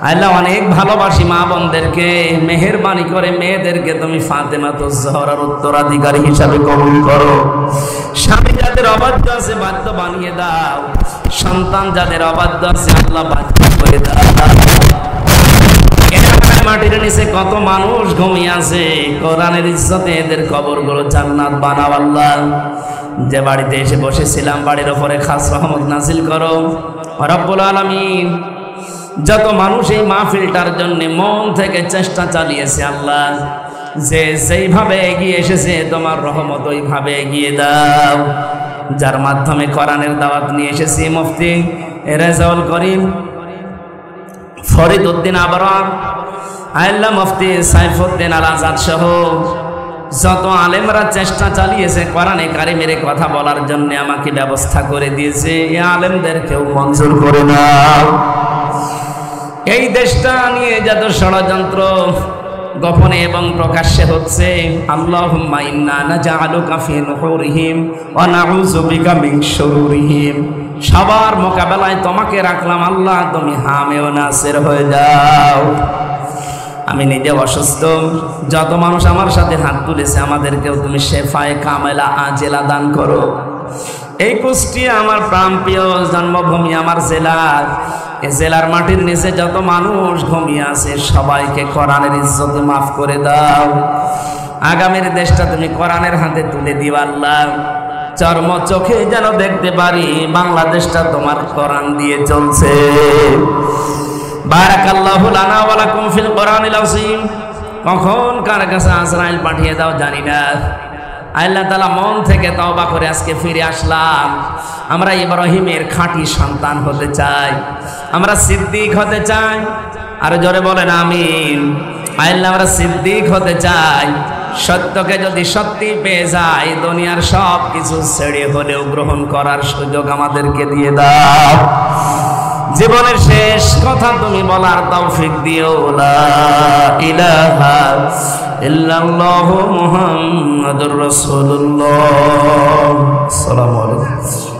আল্লাহ। অনেক ভালোবাসি মা বোনদেরকে, মেহেরবানি করে মেয়েদেরকে তুমি ফাতেমাতুজ জহরার উত্তরাধিকারী হিসাবে কবুল করো। স্বামী যাদের অবাধ্য আছে বাধ্য বানিয়ে দাও, সন্তান যাদের অবাধ্য আছে আল্লাহ বাধ্য করে দাও। মাটির নিচে কত মানুষ ঘুমিয়ে আছে, কোরআনের ইজ্জতে এদের কবরগুলো জান্নাত বানাও আল্লাহ। যে বাড়িতে এসে বসেছিলাম বাড়ির ওপরে খাস রহমত নাজিল করো রব্বুল আলামিন। যত মানুষ এই মাহফিলটার জন্য মন থেকে চেষ্টা চালিয়েছে আল্লাহ, যে যেইভাবে এগিয়ে এসেছে তোমার রহমত ওইভাবে এগিয়ে দাও। যার মাধ্যমে কোরআনের দাওয়াত নিয়ে এসেছি মুফতি রেজাউল করিম ফরিদ উদ্দিন আবরার, আল্লাহ মুফতি সাইফুদ্দিন আল আজাদ সহ যত আলেমরা চেষ্টা চালিয়েছে কোরআনে কারিমের কথা বলার জন্য আমাকে ব্যবস্থা করে দিয়েছে, এই আলেমদেরকেও মঞ্জুর করে নাও। এই দেশটা নিয়ে যত ষড়যন্ত্র গোপনে এবং প্রকাশ্যে হচ্ছে, আল্লাহুম্মা ইন্না নাজআলুকা ফি নুহুরিহিম ওয়া নাউযু বিকা মিন শুরুরিহিম। সবার মোকাবেলায় তোমাকে রাখলাম আল্লাহ, তুমি হামে ও নাসির হয়ে যাও। আমি নিজে অসুস্থ, যত মানুষ আমার সাথে হাত তুলেছে আমাদেরকেও তুমি শেফায়ে কামেলা আজেলা দান করো। এই কুষ্টিয়া আমার প্রাণপ্রিয় জন্মভূমি, আমার জেলা, এই জেলার মাটির নিচে যত মানুষ ঘুমিয়ে আছে সবাইকে কোরআনের ইজ্জতে মাফ করে দাও। আগামীর দেশটা তুমি কোরআনের হাতে তুলে দিও আল্লাহ। চর্ম চোখে যেন দেখতে পারি বাংলাদেশটা তোমার কোরআন দিয়ে চলছে। বারাকাল্লাহু লানা ওয়া লাকুম ফিল কোরআনিল আযীম। কখন কার কাছে আজরাইল পাঠিয়ে দাও জানি না। আল্লাহ তাআলা মন থেকে তওবা করে আজকে ফিরে আসলাম। আমরা ইব্রাহিমের খাঁটি সন্তান হতে চাই, আমরা সিদ্দিক হতে চাই। আর জোরে বলেন আমিন। আল্লাহ আমরা সিদ্দিক হতে চাই। সত্যকে যদি সত্যি পেয়ে যাই দুনিয়ার সব কিছু ছেড়ে হলেও গ্রহণ করার সুযোগ আমাদেরকে দিয়ে দাও। জীবনের শেষ কথা তুমি বলার তৌফিক দিও। লা ইলাহা ইল্লাল্লাহু মুহাম্মাদুর রাসূলুল্লাহ। আসসালামু আলাইকুম।